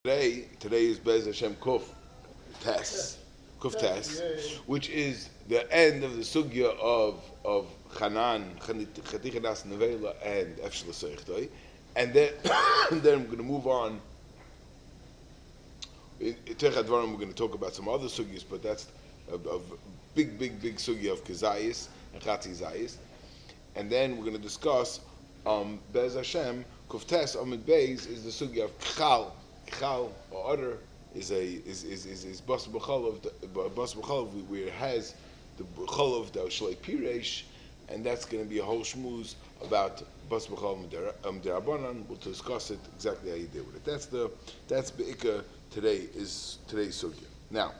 Today is Bez Hashem Kuf Tes, which is the end of the sugya of Chanan, Chaticha Nas Nevela, and Efshel Seichtoi, and then then we're going to move on. In Techad Dvarim, we're going to talk about some other sugyas, but that's a big sugya of Kezayis and Chatzi Zayis, and then we're going to discuss Bez Hashem Kuf Tes Amid Beis is the sugya of Kchal. Chal or udder is bas b'chalav where it has the chalav the shlei piresh, and that's going to be a whole shmooze about bas b'chalav derabanan. We'll discuss it exactly how you deal with it. That's be'ika today's sugya. Now,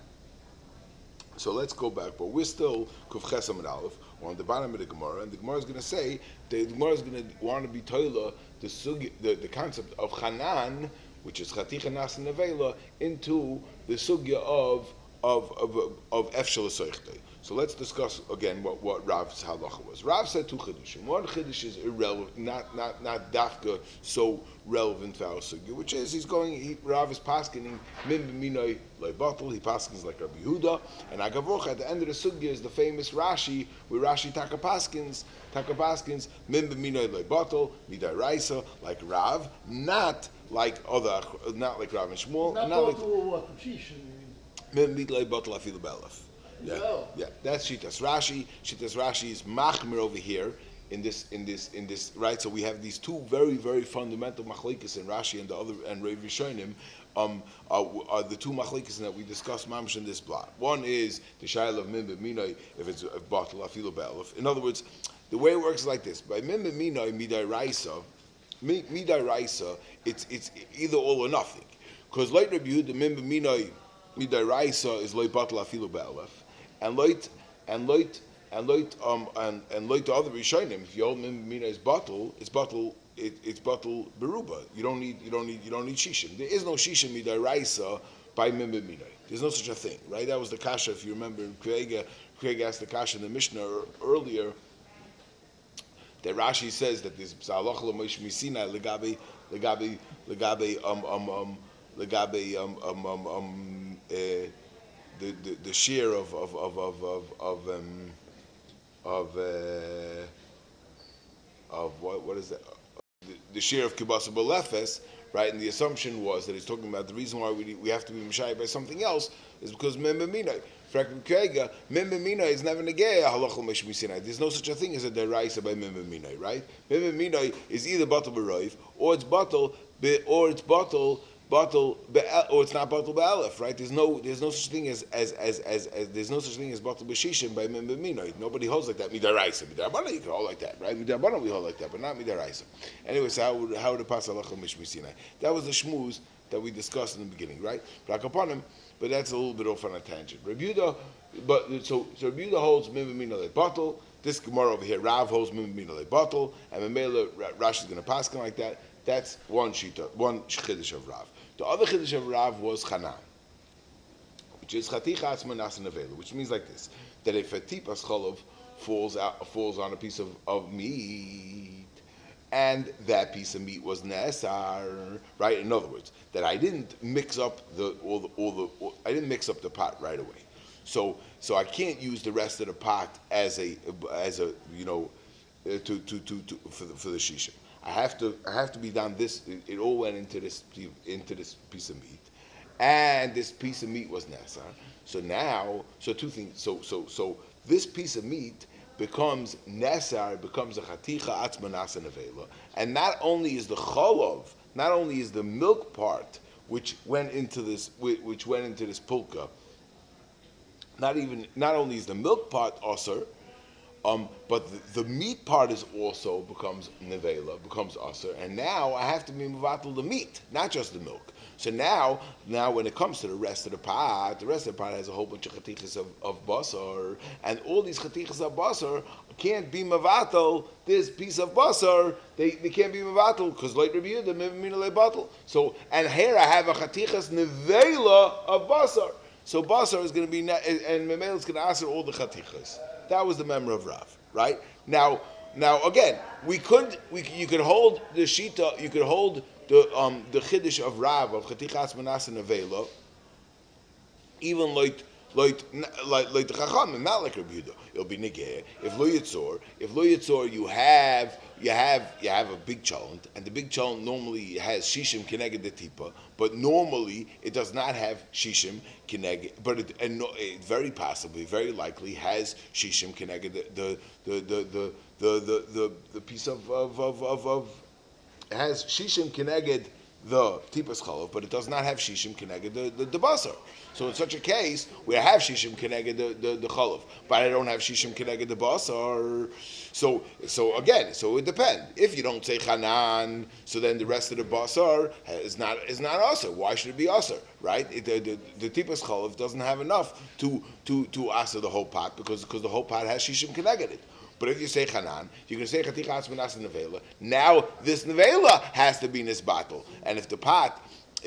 so let's go back, but we're still kuf ches amid aleph on the bottom of the Gemara, and the Gemara is going to say the Gemara is going to want to be toila the sugya, the concept of Chanan, which is Chaticha Nas Nevela, into the sugya of Efshel Seichtoi. So let's discuss again what Rav's halacha was. Rav said two chidushim. One chidush is irrelevant, not dafka so relevant for our sugya, which is Rav is paskening min b'minoi leibatel. He paskens like Rabbi Yehuda, and Agavoch at the end of the sugya is the famous Rashi, where Rashi taka paskens min b'minoi leibatel midai raisa like Rav, not like Rav and Shmuel, not like what min b'minoi leibatel afilu b'elef. Yeah, that's Shitas Rashi. Shitas Rashi is machmir over here in this, right? So we have these two very fundamental machlekes in Rashi and Rav Rishonim. Are the two machlekes that we discussed mamish in this block. One is the shayla of min b'minoi if it's batel afilu b'elef. In other words, the way it works is like this: by min b'minoi midai raisa, it's either all or nothing. Because like Rabbi Yehuda, min b'minoi midai raisa is loy batel afilu b'elef. And loit the other Rishonim. If you hold mina is bottle, it's bottle beruba. You don't need shishim. There is no shishim midaraisa by mina. There's no such a thing, right? That was the kasha. If you remember, Craig asked the kasha in the Mishnah earlier. That Rashi says that there's psalach l'moish misina legabe the shear of what is that? The shear of kibbutz b'lefes, right? And the assumption was that he's talking about the reason why we have to be mishayah by something else is because mem b'minai. Mem b'minai is never negaya halacha l'meish misinai. There's no such a thing as a deraisa by mem b'minai, right? Mem b'minai is either batel b'roiv or it's batel or it's not batel b'alef, right? There's no such thing as there's no such thing as batel b'shishim by mem b'minoi. Nobody holds like that. Midaraisa, midarabana you can hold like that, right? Midarabana we hold like that, but not midaraisa. Anyway, so how would it pass halacha mishmisinai? That was the shmooze that we discussed in the beginning, right? But that's a little bit off on a tangent. Rabbi Yehuda, so Rabbi Yehuda holds mem b'minoi batel. This Gemara over here, Rav holds mem b'minoi batel, and Mamela Rashi is going to pass like that. That's one shita, one chiddush of Rav. The other chiddush of Rav was Chanan, which is Chaticha Atzma Nas Nevela, which means like this: that if a tipas cholav falls on a piece of meat, and that piece of meat was nesar, right? In other words, that I didn't mix up the pot right away, so I can't use the rest of the pot as a for the shisha. I have to be done this. It all went into this piece of meat, and this piece of meat was nesar. So now, two things. So this piece of meat becomes nesar, becomes a chaticha atzma nasa nevela, and not only is the cholov, not only is the milk part which went into this pulka, not only is the milk part aser. But the meat part is also becomes nevela, becomes aser, and now I have to be mevatel the meat, not just the milk. So now when it comes to the rest of the pot has a whole bunch of chatichas of basar, and all these chatichas of basar can't be mevatel this piece of basar. They can't be mevatel because like Rabbi Yehuda mina lebatel. So and here I have a chatichas nevela of basar. So basar is going to be and memel is going to answer all the chatichas. That was the member of Rav, right? Now again, you could hold the shita, you could hold the chiddush of Rav of Chatichas Manas and Avela, even like the Chachamim, not like Rabbi Yehuda. It'll be Negeh. If Lo Yitzor, you have a big cholent, and the big cholent normally has shishim keneged the tipa, but normally it does not have shishim keneged, but it very possibly, very likely has shishim keneged the piece of has shishim keneged the tipas chalav, but it does not have shishim keneged the basar. So in such a case, we have shishim keneged the chalav, but I don't have shishim keneged the basar. So it depends. If you don't say chanan, so then the rest of the basar is not asar. Why should it be asar? Right? The tipas chalav doesn't have enough to asar the whole pot because the whole pot has shishim keneged it. But if you say chanan, you can say chatichas menas nevela. Now this nevela has to be nisbatel, and if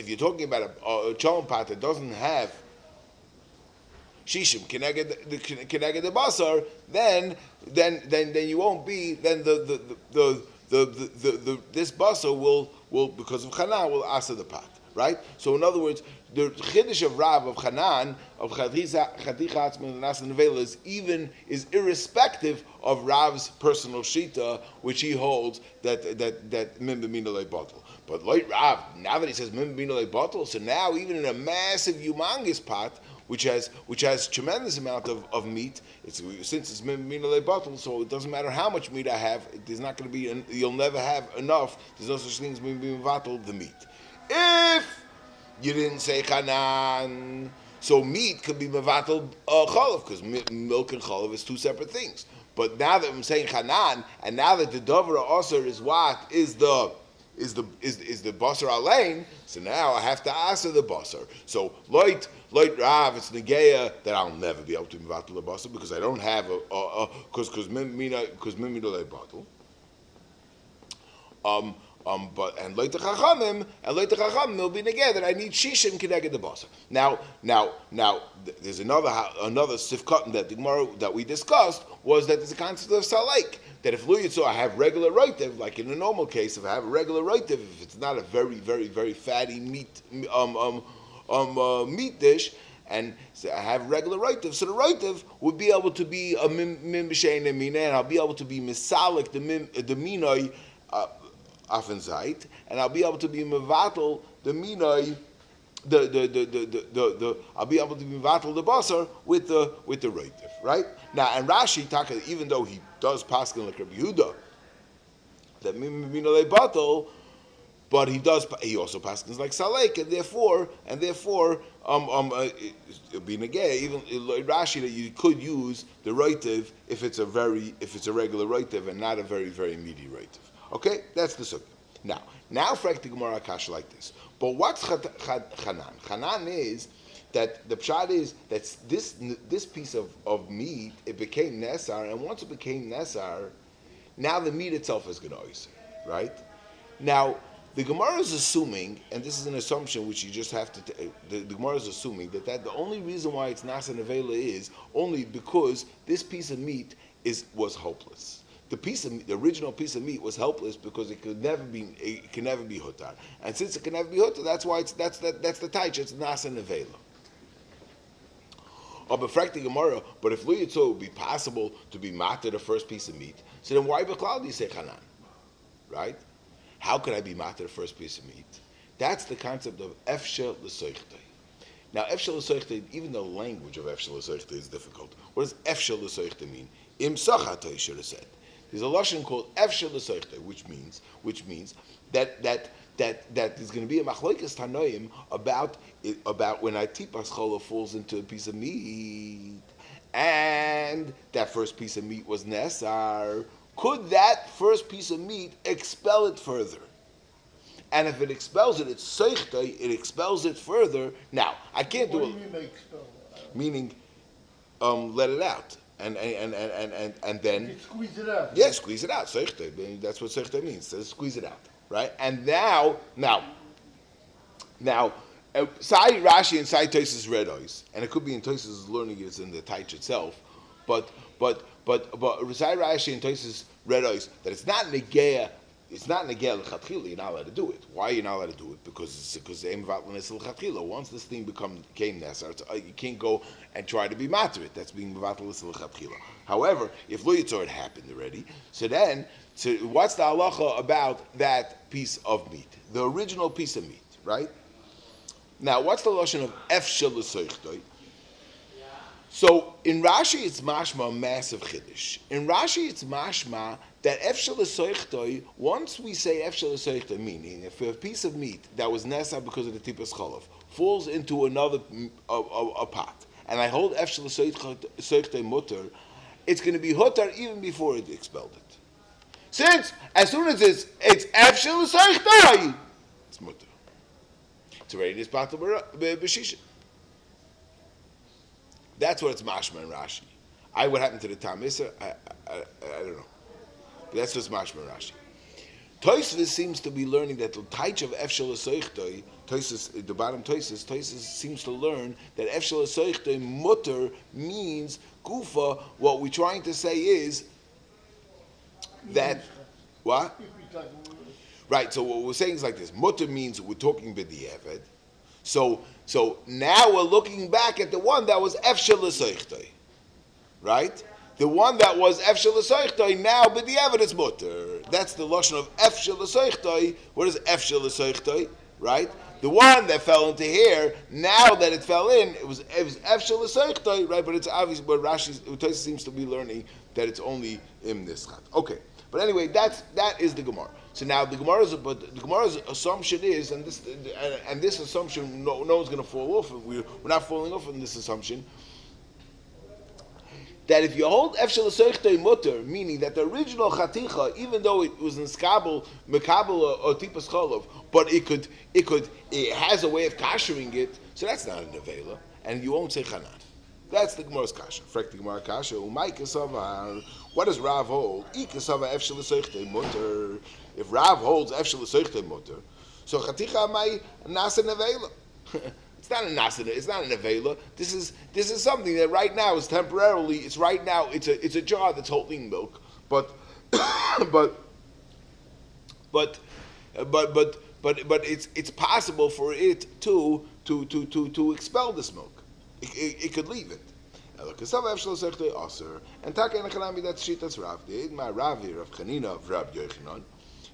you're talking about a cholent pot that doesn't have shishim keneged the basar, then you won't be. Then this basar will because of chanan will asa the pot, right? So in other words, the chiddush of Rav of Chanan of chatichas menas nevela is irrespective of Rav's personal shita, which he holds that mim b'mina le bottle. But like Rav, now that he says mim b'mina le bottle, so now even in a massive, humongous pot, which has tremendous amount of meat, since it's mim b'mina le bottle, so it doesn't matter how much meat I have, there's not going to be, you'll never have enough. There's no such thing as mim b'mina le bottle, the meat. If you didn't say chanan, so meat could be mevatel chalav, because milk and chalav is two separate things. But now that I'm saying chanan, and now that the dover osir is what is the basar alein, so now I have to answer the basar. So loit Rav, it's negeya that I'll never be able to mevatel the basar because I don't have because mimina le bottle. But and later chachamim will be neged that I need shishim keneged the basar. Now, there's another sifkat that the Gemara that we discussed was that there's a concept of salek that if lo yitzor I have regular roitiv, like in a normal case, if I have a regular roitiv, if it's not a very very very fatty meat meat dish, and so I have regular roitiv, so the roitiv would be able to be a mim b'shein emina, and I'll be able to be misalik the minoi. Afenzait, and I'll be able to be mevatel the minoi, I'll be able to be mevatel the basar with the roitiv, right? Now, and Rashi Taka, even though he does paskin like Rabbi Yehuda, that minoi batel, but he also paskins like Salek, and therefore, be negay, even Rashi that you could use the roitiv if it's a regular roitiv and not a very very meaty roitiv. Okay, that's the sugya. Now, frankly, Gemara Akash like this. But what's chanan? Chanan is that the pshat is that this piece of meat, it became nesar, and once it became nesar, now the meat itself is going to oiser, right? Now, the Gemara is assuming, and this is an assumption which you just have to. The Gemara is assuming that the only reason why it's nasa nevela is only because this piece of meat was hopeless. The original piece of meat was helpless because it can never be hutar, and since it can never be hutar, that's why that's the taich. It's nasa nevela. But if lo yitzor would be possible to be matter the first piece of meat, so then why b'klal do you say chanan, right? How could I be matter the first piece of meat? That's the concept of efshel l'soichtei. Now efshel l'soichtei, even the language of efshel l'soichtei is difficult. What does efshel l'soichtei mean? Im sachatei should have said. There's a lashon called efshel l'soichtei, which means that there's going to be a machlokes tanoim about when a tipas chola falls into a piece of meat, and that first piece of meat was nesar. Could that first piece of meat expel it further? And if it expels it, it's soichtei. It expels it further. Now I can't do it. What do you mean by expel? Meaning, let it out. And then squeeze it out. Yeah, squeeze it out. Seichte. That's what seichte means. So squeeze it out, right? And now, Sai Rashi and Sai Tosis red eyes, and it could be in Tosis learning it in the Taich itself, but Sai Rashi and Tosis red eyes that it's not negeya it's not negel l'chatchila. You're not allowed to do it. Why are you not allowed to do it? Because aim vatlanis l'chatchila. Once this thing became nesar, you can't go and try to be matter it. That's being vatlanis l'chatchila. However, if lo yitzor had happened already, so what's the halacha about that piece of meat, the original piece of meat, right? Now, what's the lashon of efshel l'soichtoi? So in Rashi, it's mashma massive chiddush. In Rashi, it's mashma that efshel l'soichtoi. Once we say efshel l'soichtoi, meaning if a piece of meat that was nesa because of the tipas cholov falls into another a pot, and I hold efshel l'soichtoi mutter, it's going to be hutar even before it expelled it. Since as soon as it's efshel l'soichtoi, it's mutter. It's already nispatel b'shisha. That's what it's mashma in Rashi. What happened to the Tamisa? I don't know. But that's what's mashma in Rashi. Tosfos seems to be learning that the taich of efshel l'soichtoi, Tosfos, the bottom Tosfos seems to learn that efshel l'soichtoi mutter means gufa. What we're trying to say is that what? Right. So what we're saying is like this: mutter means we're talking b'di'evet. So now we're looking back at the one that was efshel l'soichtoi, right? The one that was efshel l'soichtoi now, but the evidence mutter. That's the lashon of efshel l'soichtoi. What is efshel l'soichtoi, right? The one that fell into here, now that it fell in, it was efshel l'soichtoi, right? But it's obvious. But Rashi seems to be learning that it's only im nischat. Okay, but anyway, that is the Gemara. So now the Gemara's assumption is, and this assumption, no one's going to fall off. We're not falling off on this assumption that if you hold efshel l'soichtoi mutter, meaning that the original chaticha, even though it was in skabel, mekabel or tipas cholov, but it has a way of kashering it, so that's not a nevela, and you won't say chanan. That's the Gemara's kasha. Frek the Gemara kasha. Umay kasava. What does Rav hold? I kasava efshel l'soichtoi mutter. If Rav holds efshel l'soichtoi mutter, so chaticha amay nasa nevela. It's not a nasa. It's not a nevela. This is something that right now is temporarily. It's right now. It's a jar that's holding milk, but it's possible for it to expel this milk. It could leave it. And that's Shitas Rav. My Rav here of Chanina of Rab Yochanan.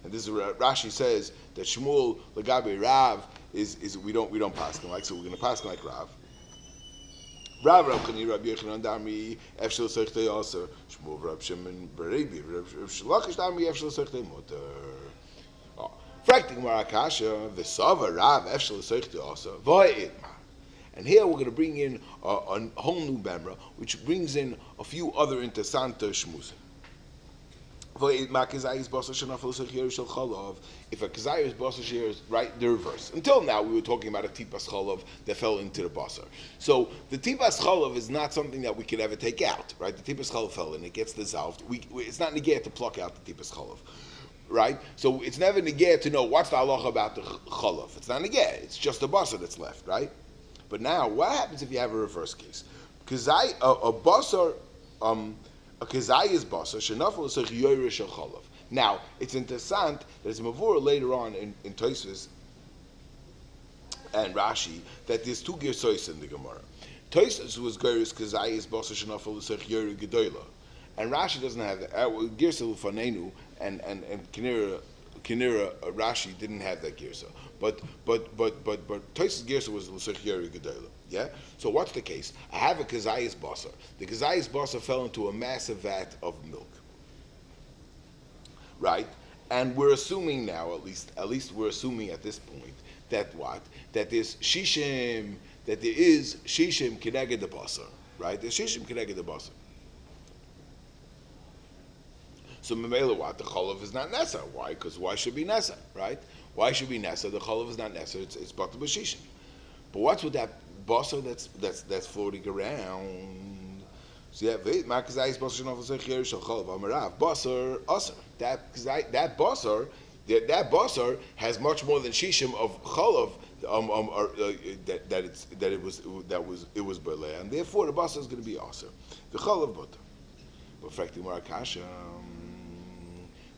And this is Rashi says that Shmuel Lagabe Rav is we don't pass him like, so we're going to pass him like Rav. Rav Chanina Rab Yochanan Dami Efshel Sechte Aser Shmuel Rab Shimon Berebi Rab Shalachish Dami Efshel Sechte Mutter. Fracting Marakasha the Sava Rav Efshel Sechte Aser Voyit. And here we're going to bring in a whole new Bemra, which brings in a few other interessant shmuzim. If a kazayis basar share is right the reverse. Until now we were talking about a tipas cholov that fell into the basar. So the tipas cholov is not something that we could ever take out, right? The tipas cholov fell in, it gets dissolved. It's not negate to pluck out the tipas cholov, right? So it's never negate to know what's the halacha about the cholov. It's not negate. It's just the basar that's left, right? But now, what happens if you have a reverse case? A kazayis basar shenafel l'sech yoyre shel chalav. Now, it's interessant that it's mavur later on in Tosfos and Rashi that there's two gersois in the Gemara. Tosfos was gerus kazayis basar shenafel l'sech yoyre gedola, and Rashi doesn't have that. Gersa l'fanenu and Kinira Rashi didn't have that gersa, but Tosfos gersa was l'sech yoyre gedola. Yeah. So what's the case? I have a kazayis basar. The kazayis basar fell into a massive vat of milk, right? And we're assuming now, at least we're assuming at this point that there's shishim, that there is shishim kineged the basar, right? There's shishim kineged the basar. So memela what? The cholav is not nesa. Why? Because why should be nesa, right? Why should be nesa? The cholav is not nesa. It's batal b'shishim. But what's with that basar that's floating around? So yeah, wait, makazayis basar shenafel l'sech yoyre shel cholav amarav basar aser. That basar has much more than shishim of cholav. It was beleh, and therefore the basar is going to be aser. The cholav butter. But fracting marakasha.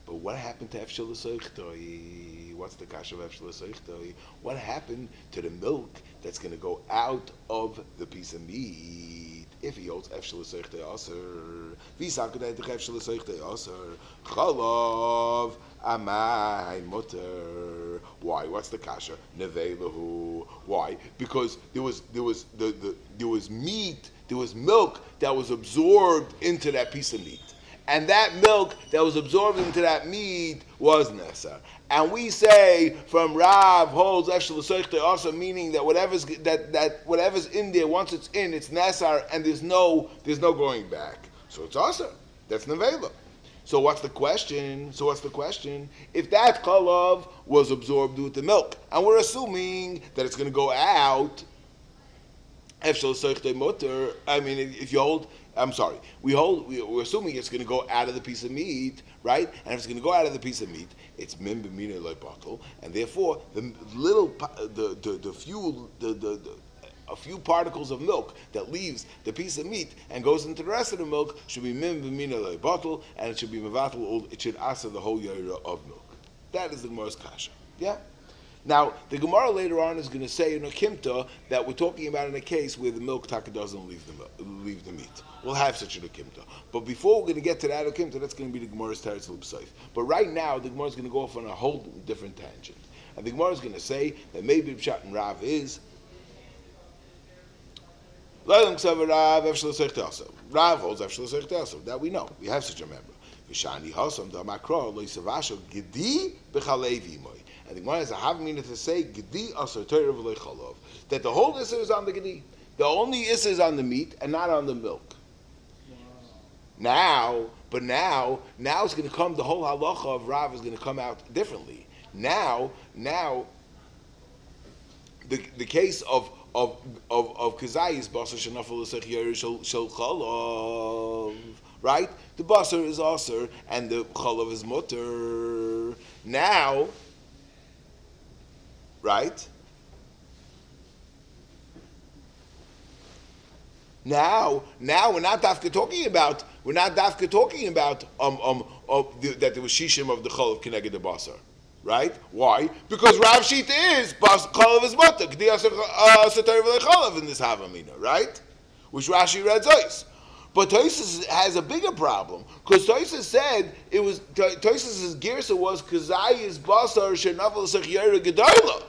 But what happened to Efshel L'Soichtoi? What's the kasha of Efshel L'Soichtoi? What happened to the milk that's going to go out of the piece of meat? If he holds Efshel L'Soichtoi Aser, V'Sakadei Tech Efshel L'Soichtoi Aser, Chalav Amai Mutter. Why? What's the kasha? Neveilahu. Why? Because there was meat, there was milk that was absorbed into that piece of meat. And that milk that was absorbed into that meat was Nesar. And we say from Rav holds Efshel L'Soichtoi also, meaning that whatever's in there, once it's in, it's Nesar, and there's no going back. So it's Asar. That's Nevela. So what's the question? If that chalav was absorbed with the milk, and we're assuming that it's going to go out, Efshel L'Soichtoi Mutter. I mean, if you hold. We're assuming it's going to go out of the piece of meat, right? And if it's going to go out of the piece of meat, it's min b'mina loy bottle, and therefore a few particles of milk that leaves the piece of meat and goes into the rest of the milk should be min b'mina loy bottle, and it should be mevatel. It should answer the whole yara of milk. That is the Gemara's kasha. Yeah. Now, the Gemara later on is going to say in a kimta that we're talking about in a case where the milk taka doesn't leave the meat. We'll have such a kimta. But before we're going to get to that kimta, that's going to be the Gemara's teretz l'b'seif. But right now, the Gemara is going to go off on a whole different tangent. And the Gemara is going to say that maybe the pshat in Rav is Rav holds Efshel L'Soichtoi. That we know. We have such a member. V'shani hasam da'makra lo yisavasho gedi b'chalevi moy. And the Gemara has a havamina to say gedi asar Torah v'lo chalav, that the whole issur is on the gedi. The only issur is on the meat and not on the milk. Now it's going to come. The whole halacha of Rav is going to come out differently. Now, the case of kazayis basar shenafel l'sech yair shel chalav, right? The basar is asar and the chalav is mutter. Now, right? Now we're not dafka talking about that there was shishim of the chalav keneged the basar, right? Why? Because Rav Shita is chalav is mutter k'di asar v'lei chalav in this havamina, right? Which Rashi read Zois. But Tosfos has a bigger problem because Tosfos said it was Tosfos' girsa was kazayis basar shenavel sechiyera gedola.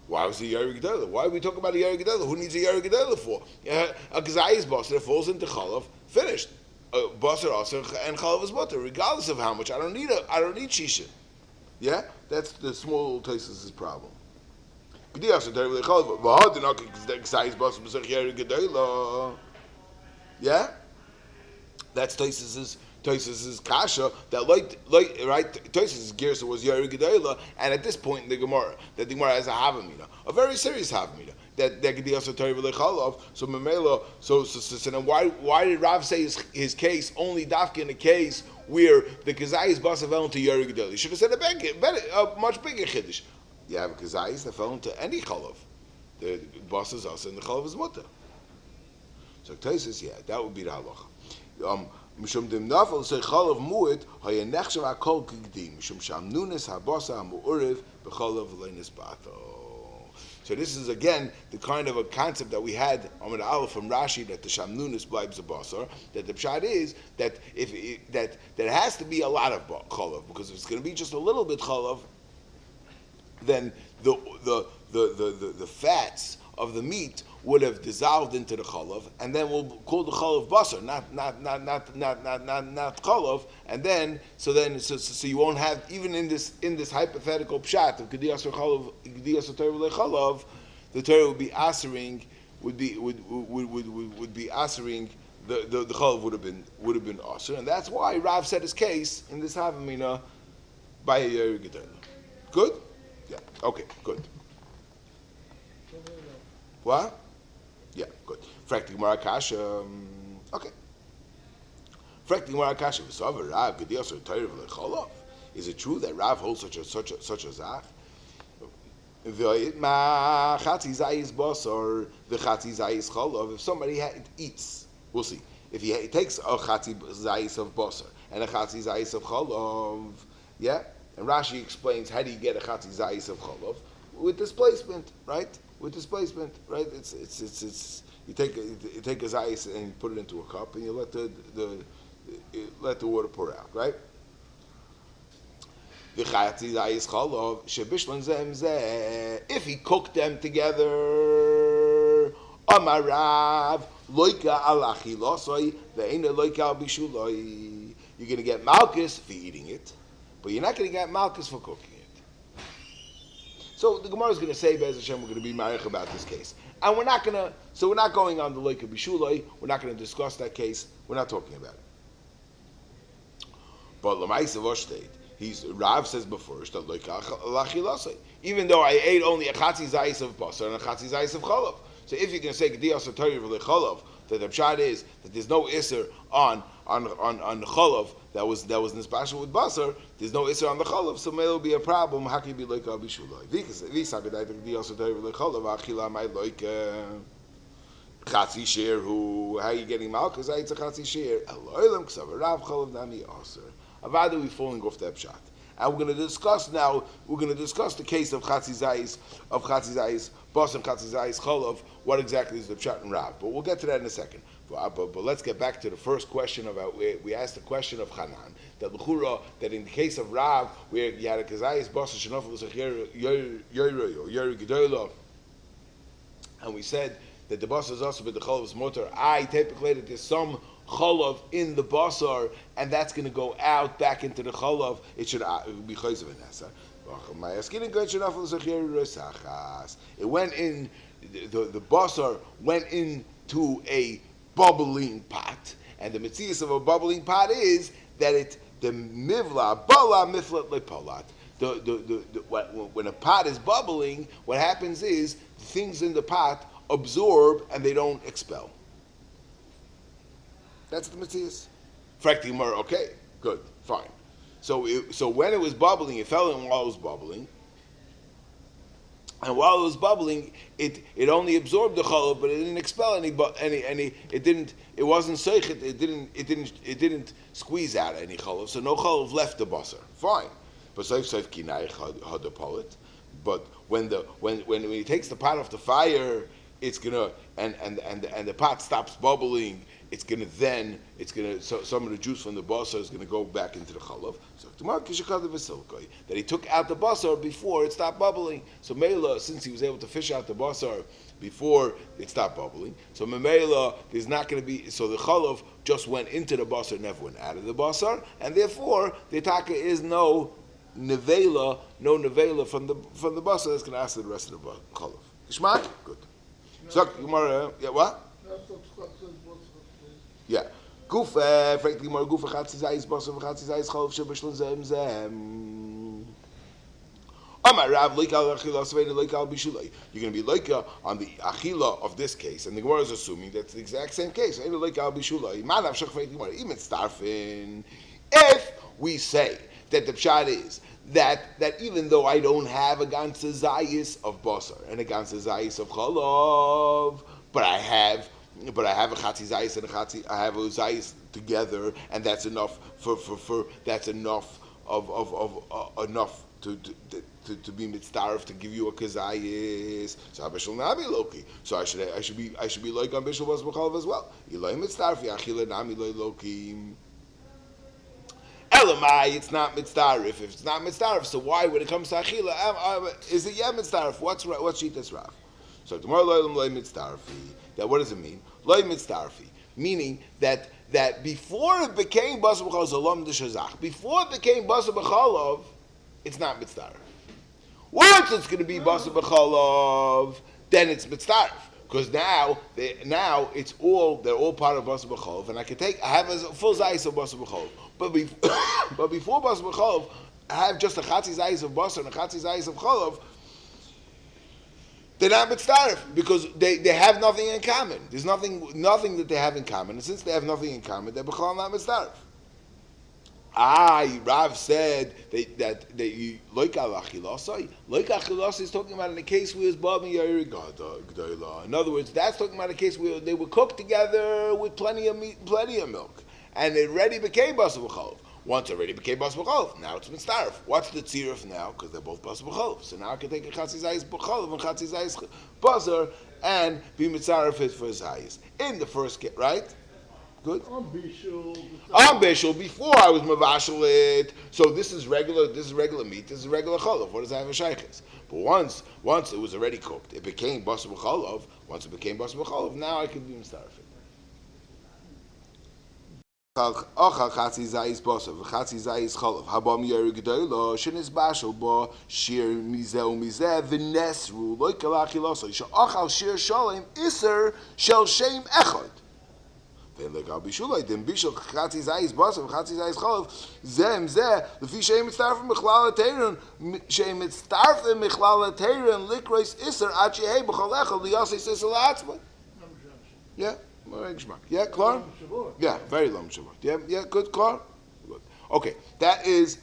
Why was he Yari Gedela? Why are we talking about a Yari Gedela? Who needs a Yari Gedela for? A Gazayis Basar that falls into Chalav, finished. Basar Asar and Chalav is Mutter, regardless of how much. I don't need Shisha. Yeah? That's the small Tosfos' problem. Yeah? That's Tosfos' kasha that right. Tosfos' girsa was Yari Gedela, and at this point in the Gemara, that the Gemara has a havamina, a very serious havamina, that Gedi Asar Torah v'lei chalav. So Memela, so then why did Rav say his case only dafka in a case where the kazayis basa fell into Yari Gedela? He should have said a much bigger chiddush. You have a kazayis that fell into any chalav. The basa is also and the chalav is mutter. So Tosfos, yeah, that would be the halacha. Mishum dem nafel say chalav mu'id haya nechshav akol kigdim mishum sham nunes habasa mu'uriv b'chalav leinis bato. So this is again the kind of a concept that we had on the Aleph from Rashi, that the sham nunes bleibs a basar. That the pshat is that that it has to be a lot of chalav, because if it's going to be just a little bit chalav, then the fats of the meat would have dissolved into the chalav, and then we'll call the chalav basar, not chalav, and then so you won't have, even in this hypothetical pshat of Gedi Asar Chalav, Gedi Asar Torah v'lei chalav, the Torah would be asering, would be asering, the chalav would have been asur, and that's why Rav said his case in this havamina by a Yeri Gedela. Good? Yeah. Okay. Good. What? Yeah, good. Frakti Gemara Kasha. Okay. Frakti Gemara Kasha. V'savar Rav Gedi Asar Torah v'lei chalav. Is it true that Rav holds such a zach? V'yitma chatzi zayis basar v'chatzi zayis chalav. If somebody eats, we'll see. If he takes a chatzi zayis of basar and a chatzi zayis of chalav, Yeah? And Rashi explains how do you get a chatzi zayis of cholov? With displacement, right? With displacement, right? It's you take a zayis and you put it into a cup and you let the water pour out, right? If he cooked them together, Amarav loika al achilosoi ve'ena loika al bishuloi. You're going to get malchus for eating it, but you're not going to get malchus for cooking it. So the Gemara is going to say, Be'ez Hashem, we're going to be marich about this case, and we're not going on the loika bishuloi. We're not going to discuss that case. We're not talking about it. But l'maisa v'oshteit. Rav says before that even though I ate only a chatzi zayis of basar and a chatzi zayis of cholov, so if you can say gediyas atayir v'lecholov, that the pshat is that there's no iser on the cholov that was nispashal with basar, there's no iser on the cholov, so may be a problem. How can you be like Abi Shulai? V'isagedai gediyas atayir v'lecholov achila my like chatzi shir who how are you getting malchus? I eat a chatzi shir eloilam k'sav Rav cholov nami aser. Avada, we're falling off that pshat. And we're going to discuss the case of Chatzi Zayis, Bas and Chatzi Zayis Cholov, what exactly is the pshat and Rav. But we'll get to that in a second. But let's get back to the first question about, we asked the question of Hanan, that l'chura, that in the case of Rav, where you had a Kazayis, Bas and Shenofel, Yeri Gedoyla, and we said that the Bas is also with the Cholov's motor, I typically that there's some cholov in the basar, and that's going to go out back into the cholov. It should be chayzav and nasa. It went in. The basar went into a bubbling pot, and the mitzias of a bubbling pot is that the mivla bala miflat lepolat. When a pot is bubbling, what happens is things in the pot absorb and they don't expel. That's the Matthias. Frakti okay, good, fine. So when it was bubbling, it fell in while it was bubbling. And while it was bubbling, it only absorbed the cholov, but it didn't expel any. It wasn't seichet. It didn't squeeze out any cholov. So no cholov left the basar. Fine. But seif kinai hadapolit. But when he takes the pot off the fire, it's gonna and the pot stops bubbling. So some of the juice from the basar is going to go back into the chalov. So that he took out the basar before it stopped bubbling. So Mela, since he was able to fish out the basar before it stopped bubbling, so Mela there's not going to be. So the chalov just went into the basar, never went out of the basar, and therefore the taka is no nevela from the basar that's going to ask the rest of the chalov. Ishmael, good. So Gemara, yeah, what? Yeah. Gufa, frankly, more gufa chatzi zayis basar v'chatzi zayis cholov shebishlan zem. Amar Rav loika achila sveda loika al bishulay. You're going to be loika on the achila of this case, and the Gemara is assuming that's the exact same case. Loika al bishulay. Manav shach frankly more even starfin. If we say that the pshat is that even though I don't have a ganze zayis of basar and a ganze zayis of cholov, but I have a chatzi zayis and I have a zayis together, and that's enough that's enough enough to be mitzdarif to give you a kazayis. So Bishul Nami Loki. So I should be like on Bishul Bas B'chalav as well. Yilay mitzdarif yachila Nami Loki. Elamai, it's not mitzdarif. If it's not mitzdarif, so why when it comes to achila is it mitzdarif? What's sheet that's Rav? So tomorrow loy mitzdarfi. That what does it mean? Loy mitzdarfi, meaning that before it became basar b'chalav zolom d'shazach, before it became basar b'chalav, it's not mitzdarif. Once it's going to be basar b'chalav, then it's mitzdarif, because now they're all part of basar b'chalav, and I have a full zayis of basar b'chalav, but before basar b'chalav, I have just a chatzi zayis of basar and a chatzi zayis of chalav. They're not mitzdarif because they have nothing in common. There's nothing that they have in common, and since they have nothing in common, they're b'chal not mitzdarif. Rav said that you loika achilosai. Loika achilosai is talking about in the case where it's bab and yairi g'doyla. In other words, that's talking about a case where they were cooked together with plenty of meat, plenty of milk, and it already became basar b'chalav. once already became bas b'cholov. Now it's mitzaref. What's the tziruf now? Because they're both bas b'cholov. So now I can take a chatzi zayis b'cholov and chatzi zayis basar and be mitzaref it for zayis. In the first get right? Good. On bishul, before I was mavashal it. So this is regular meat. This is regular cholov. What does that have a shaykhis? But once it was already cooked, it became bas b'cholov. Once it became bas b'cholov, now I can be mitzaref it. Ochal chatzi zayis basar v'chatzi zayis cholov habam yeri gedola shenis bashal ba shir mizeh umizeh v'nesru loy kalach ilosay she'ochal shir shalem iser shel shem echad. Then like Al Bishulay, then Bishul Chatzi Zayis Basar, Chatzi Zayis Cholov, Zem Zeh, Lefi Shem Mitzarfim Mechlal Teiron, Shem Mitzarfim Mechlal Teiron, Likreis Iser Achihei B'Cholecha Liyasei Sisel Atzma. Yeah, yeah, klar. Yeah, very long Shabbat. Yeah, good, klar. Good. Okay, that's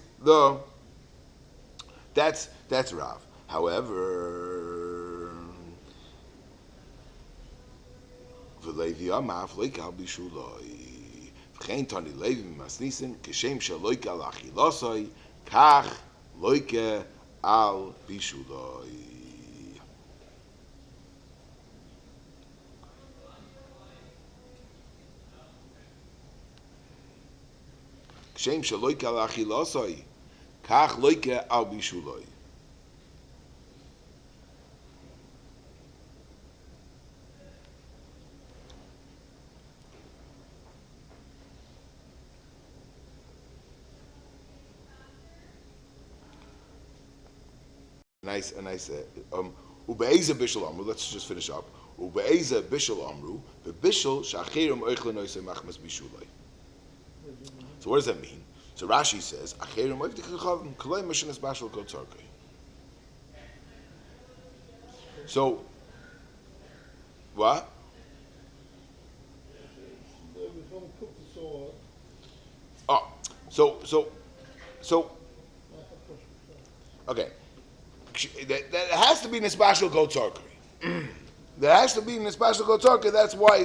Rav. However. ולוי אמף לא יקל בישולוי וכן תני לוי ממסניסן כשם שלא יקל אכילוסוי כך לא יקל על בישולוי כשם שלא יקל אכילוסוי כך לא יקל על בישולוי Ube'eza bishul amru. Let's just finish up. Ube'eza bishul amru. Bishul shachirim oichlin oisem machmas bishulay. So what does that mean? So Rashi says, achirim oichlin kolay mishanas bashul kol tzarkei. So what? Oh, so. Okay. That has to be nisbashal gotzarkei. That has to be nisbashal gotzarkei. That's why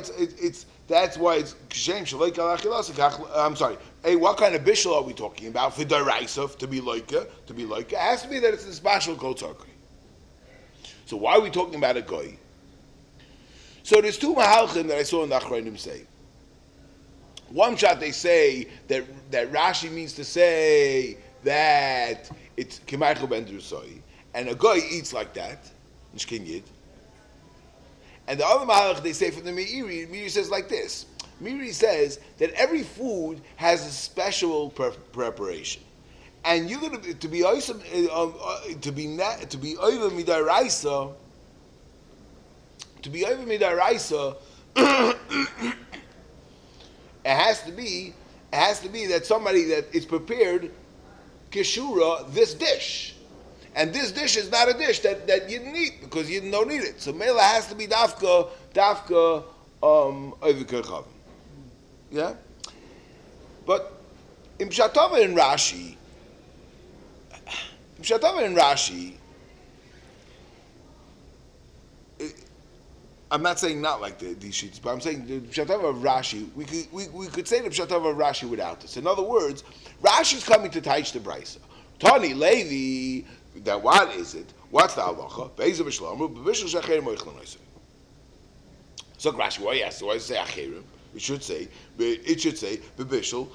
it's kshem shalei kalachilas. I'm sorry. Hey, what kind of bishul are we talking about? For daraisa, to be loika, it has to be that it's nisbashal gotzarkei. So why are we talking about a goy? So there's two mahalchim that I saw in the Achrayim say. One shot they say that Rashi means to say that it's kemaychel ben drusoi. And a guy eats like that, nishkin yid. And the other mahalach they say from the Meiri says like this. Meiri says that every food has a special preparation, and you're going to be over midaraisa. To be over midaraisa, it has to be that somebody that is prepared kishura this dish. And this dish is not a dish that you didn't eat because you don't eat it. So Mela has to be dafka oivikachavim. Yeah? But in Pshatava and Rashi, I'm not saying not like these sheets, but I'm saying the Pshatava of Rashi, we could say the Pshatava of Rashi without this. In other words, Rashi's coming to Taich the Brisa. Tani Levi, that what is it? What's the halacha? Be'eza b'shlamru, b'bishul she'acherim oichlin oisei. So Rashi, why yes? Why does it say acherim? It should say b'bishul.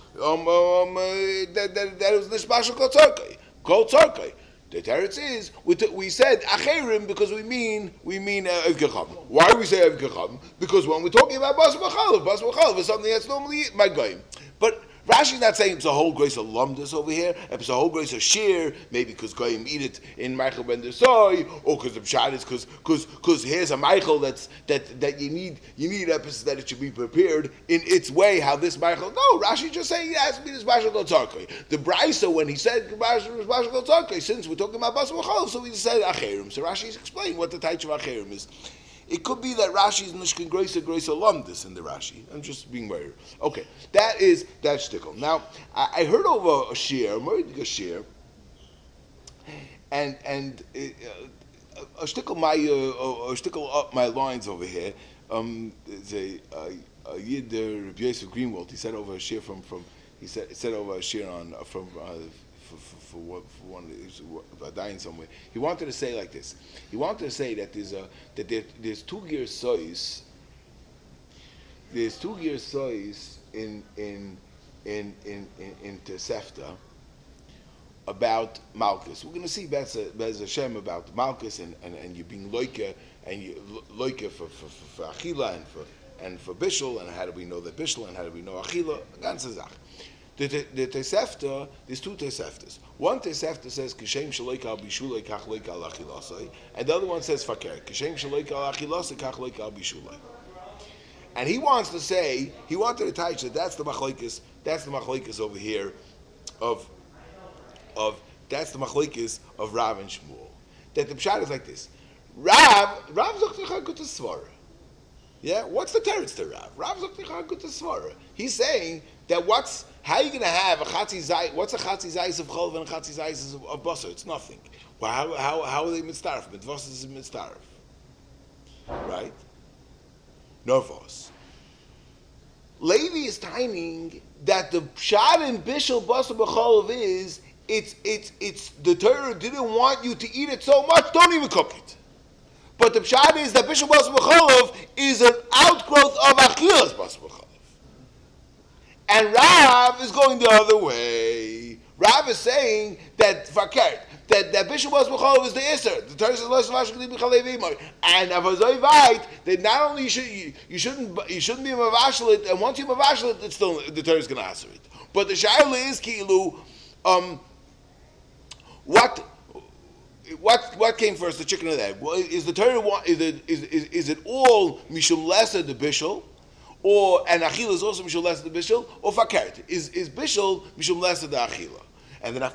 That was nishbashal kol tzarkei. Kol tzarkei. The teretz is we said acherim because we mean evkechavim. Why do we say evkechavim? Because when we're talking about bas b'chalav is something that's normally my goyim. But Rashi's not saying it's a whole grace of lumdus over here. It's a whole grace of shear, maybe because goyim eat it in Michael ben Desoy, or because of Pshat is because here's a Michael that you need episodes that it should be prepared in its way. How this Michael? No, Rashi just saying it has to be this Bashal Gotzarkei. The Brisa when he said Bashal Gotzarkei, since we're talking about Bas B'chol, so he said Acherim. So Rashi's explained what the type of Acherim is. It could be that Rashi's Nishkin Grace alumnus in the Rashi. I'm just being weird. Okay, that's shtickle. Now, I heard over a shir, a shir, and a shtickle up my lines over here. There's a Yid Rabbi Yosef Greenwald. He said over a shir from he said over a shir on from for one dying somewhere. He wanted to say like this. He wanted to say that there's 2 gears sois. There's 2 gears sois in Tosefta about Malchus. We're going to see Bez Hashem about Malchus and you being loike and you loike for Achila and for Bishul, and how do we know that Bishul and how do we know Achila? Ganze Zach. The Tosefta, there's 2 Toseftas. One Tosefta says Kishem shaloik al bishulai kach loik al achilasai, and the other one says Fakir Kishem shaloik al achilasai kach loik al bishulai. And he wanted to touch that that's the machlokes over here of that's the machlokes of Rav and Shmuel. That the pshat is like this. Rav zok good to svara. Yeah, what's the teretz to Rav? Rav zok good to svara. He's saying that how are you going to have a chatzi zayis? What's a chatzi zayis of cholv and a chatzi zayis of basar? It's nothing. Well, how are they mitzdaref? Mitvos is mitzdaref, right? Nervos. Levi is timing that the pshat in bishul basar b'cholv is it's the Torah didn't want you to eat it so much, don't even cook it. But the pshat is that bishul basar b'cholv is an outgrowth of achilas basar b'cholv. And Rav is going the other way. Rav is saying that fakert, that bishul basar b'cholv is the iser. The Torah says lo shavash kli b'chalei v'imor. And avazoi vayt that not only you shouldn't be mavashlet, and once you mavashlet, it's still the Torah is going to answer it. But the shaila is kilu, what came first, the chicken or the egg? Well, is the Torah is it all mishum lesser the bishul? Or and achila is also mishul lesser the bishul, or fakert is bishul mishum lesser the achila, and then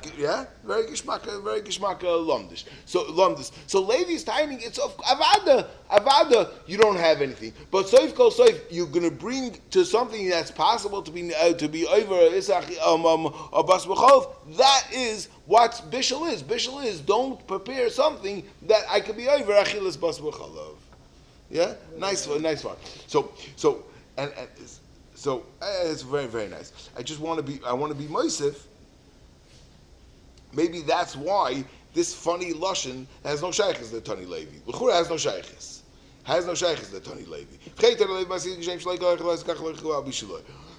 very gishmaka lomdish. So Levi's timing it's of avada. You don't have anything, but soif kol soif you're going to bring to something that's possible to be over isach bas b'chol. That is what bishul is. Bishul is don't prepare something that I could be over achilas bas b'chol. Yeah, nice one. And it's very, very nice. I want to be moisef. Maybe that's why this funny lashon has no shaykhs the Tani Levi. L'chura has no shaykhs. The Tani Levi.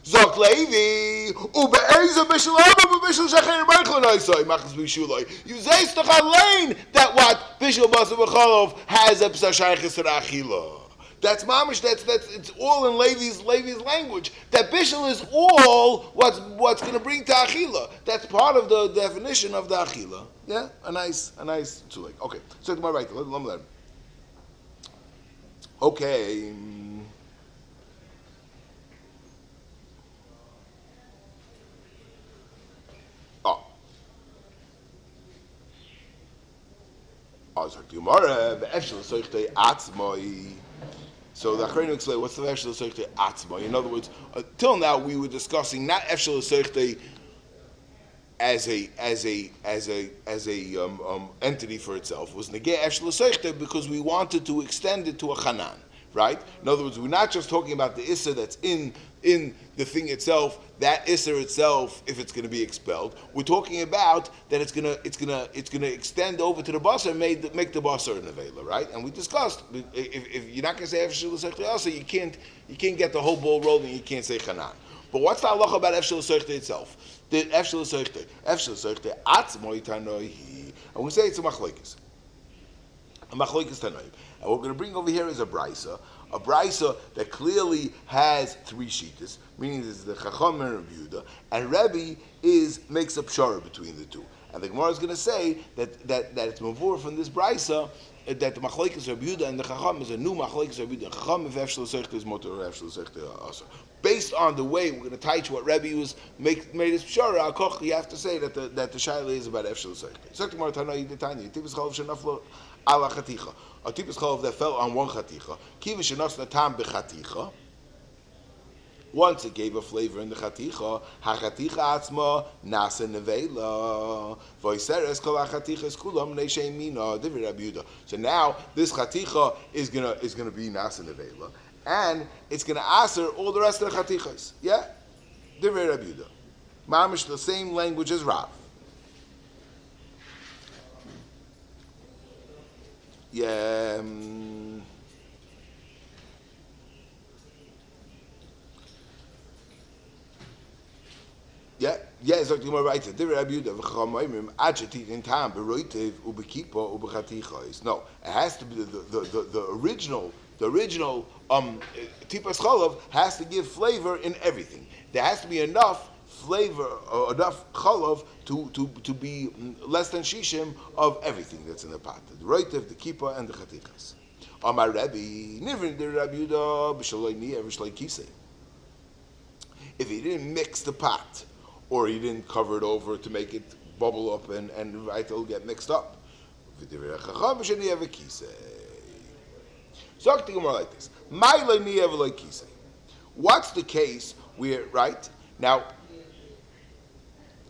Zok Levi, ube'eza b'shalom, ube'bishal shecher b'echel noisoi, machas b'shuloi. You zeist doch allein that what bishal basar b'cholov has a psa shaykhs to achila. That's mamish. That's it's all in Levi's language. That bishul is all what's going to bring to achila. That's part of the definition of the achila. Yeah, a nice tzulik. Okay, so to my right, let me learn. Okay. So the Achrayim explain what's the Efshel Seichte Atzma. In other words, till now we were discussing not Efshel Seichte as a entity for itself. It was Negeh Efshel Seichte because we wanted to extend it to a Chanan, right? In other words, we're not just talking about the Isser that's in the thing itself, that Isser itself, if it's going to be expelled. We're talking about that it's going to extend over to the Basar and make the Basar an Avela, right? And we discussed if you're not going to say Efshel Seichte also, you can't get the whole ball rolling. You can't say Chanan. But what's the halacha about Efshel Seichte itself? The Efshel Seichte Atzmoi Tanoihi, and we say it's a machlokes Tanoim. And what we're going to bring over here is a brisa that clearly has 3 shittas, meaning this is the Chacham and Rabbi Yehuda, and Rabbi makes a pshara between the two. And the Gemara is going to say that it's mavur from this brisa that the machlokes Rabbi Yehuda and the Chacham is a new machlokes Rabbi Yehuda. Chacham if Efshel Seichte is motor or Efshel Seichte also. Based on the way we're going to teach what Rabbi made his pshara, al-koch, you have to say that the shaila is about Efshel Seichte. Seichte Gemara Tanai Detanya, Tibis Chalv Shenaflo ala Chaticha. A Tibis Chalv that fell on one Chaticha. Kiva Shenas Natam Bechaticha. Once it gave a flavor in the Chaticha, HaChaticha Atzma Nasa Nevela. Voiseres Kol HaChaticha Kulam Neishem Mina Divi Rabbi Yehuda. So now this Chaticha is gonna be Nasa Nevela. And it's going to answer all the rest of the chatichas. Yeah? Divrei Rabbi Yehuda. Mamish, the same language as Rav. Yeah. It's like the more right. No, it has to be the original. The original tipas chalav has to give flavor in everything. There has to be enough flavor or enough chalav to be less than shishim of everything that's in the pot. The roitiv, the kippah, and the chatichas. Amar Rabbi, nivrin de Rabbi Yudah b'shaloi ni'er v'shaloi kisei. If he didn't mix the pot, or he didn't cover it over to make it bubble up and it'll get mixed up. So more like this. What's the case where, right? Now,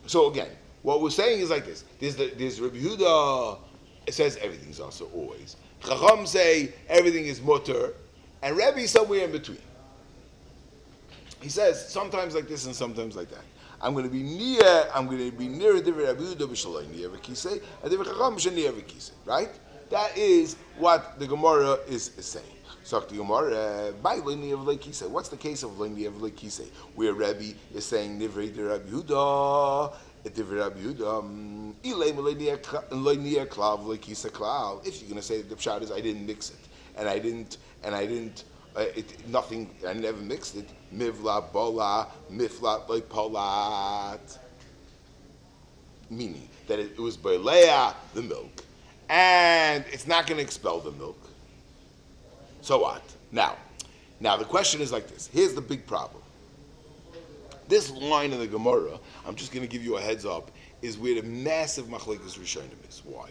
so again, what we're saying is like this. There's Rabbi Yehuda, it says everything's also always. Chacham say everything is mutter, and Rabbi is somewhere in between. He says sometimes like this and sometimes like that. I'm going to be near Divrei Rabbi Yehuda b'shaloi near v'kisei, and Divrei Chacham near v'kisei. Right? That is what the Gemara is saying. So the Gemara, what's the case of Loini of Kisei, where Rabbi is saying Divrei Rabbi Yehuda, Divrei Rabbi Yehuda, if you're going to say the pshat is I didn't mix it, and I never mixed it. Mivla bola, miflat polat. Meaning that it was boilea, the milk, and it's not going to expel the milk. So what? Now the question is like this. Here's the big problem. This line in the Gemara, I'm just going to give you a heads up, is where the massive machlekes rishonim is. Why?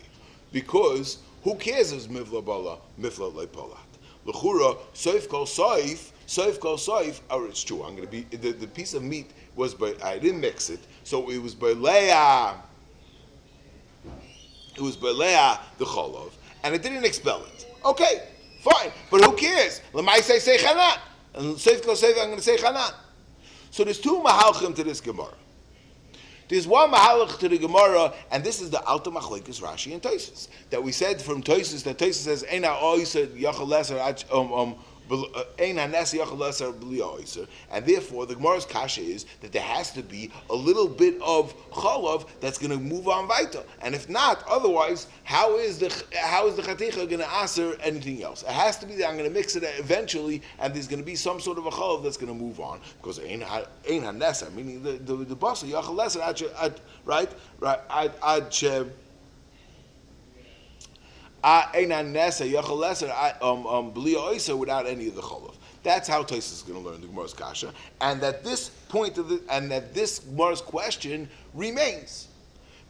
Because who cares if it's mivla bola, miflat polat? L'chura, soif kol soif, or it's true. I'm going to be the piece of meat was, but I didn't mix it, so it was beleah. It was beleah the cholov, and it didn't expel it. Okay, fine, but who cares? Lamai say chanan, and soif kol soif. I'm going to say chanan. So there's two mahalchim to this Gemara. There's one mahalach to the Gemara, and this is the Alta Machlekes Rashi and Tosfos that we said from Tosfos that Tosfos says Eina Oiser Yachal Leser and therefore the Gemara's kasha is that there has to be a little bit of chalav that's going to move on weiter, and if not, otherwise, how is the chaticha going to answer anything else? It has to be that I'm going to mix it eventually, and there's going to be some sort of a chalav that's going to move on because ein haneser, meaning the basa yachal leser right without any of the cholav. That's how Tosfos is going to learn the Gemara's kasha, and that this point of this Gemara's question remains.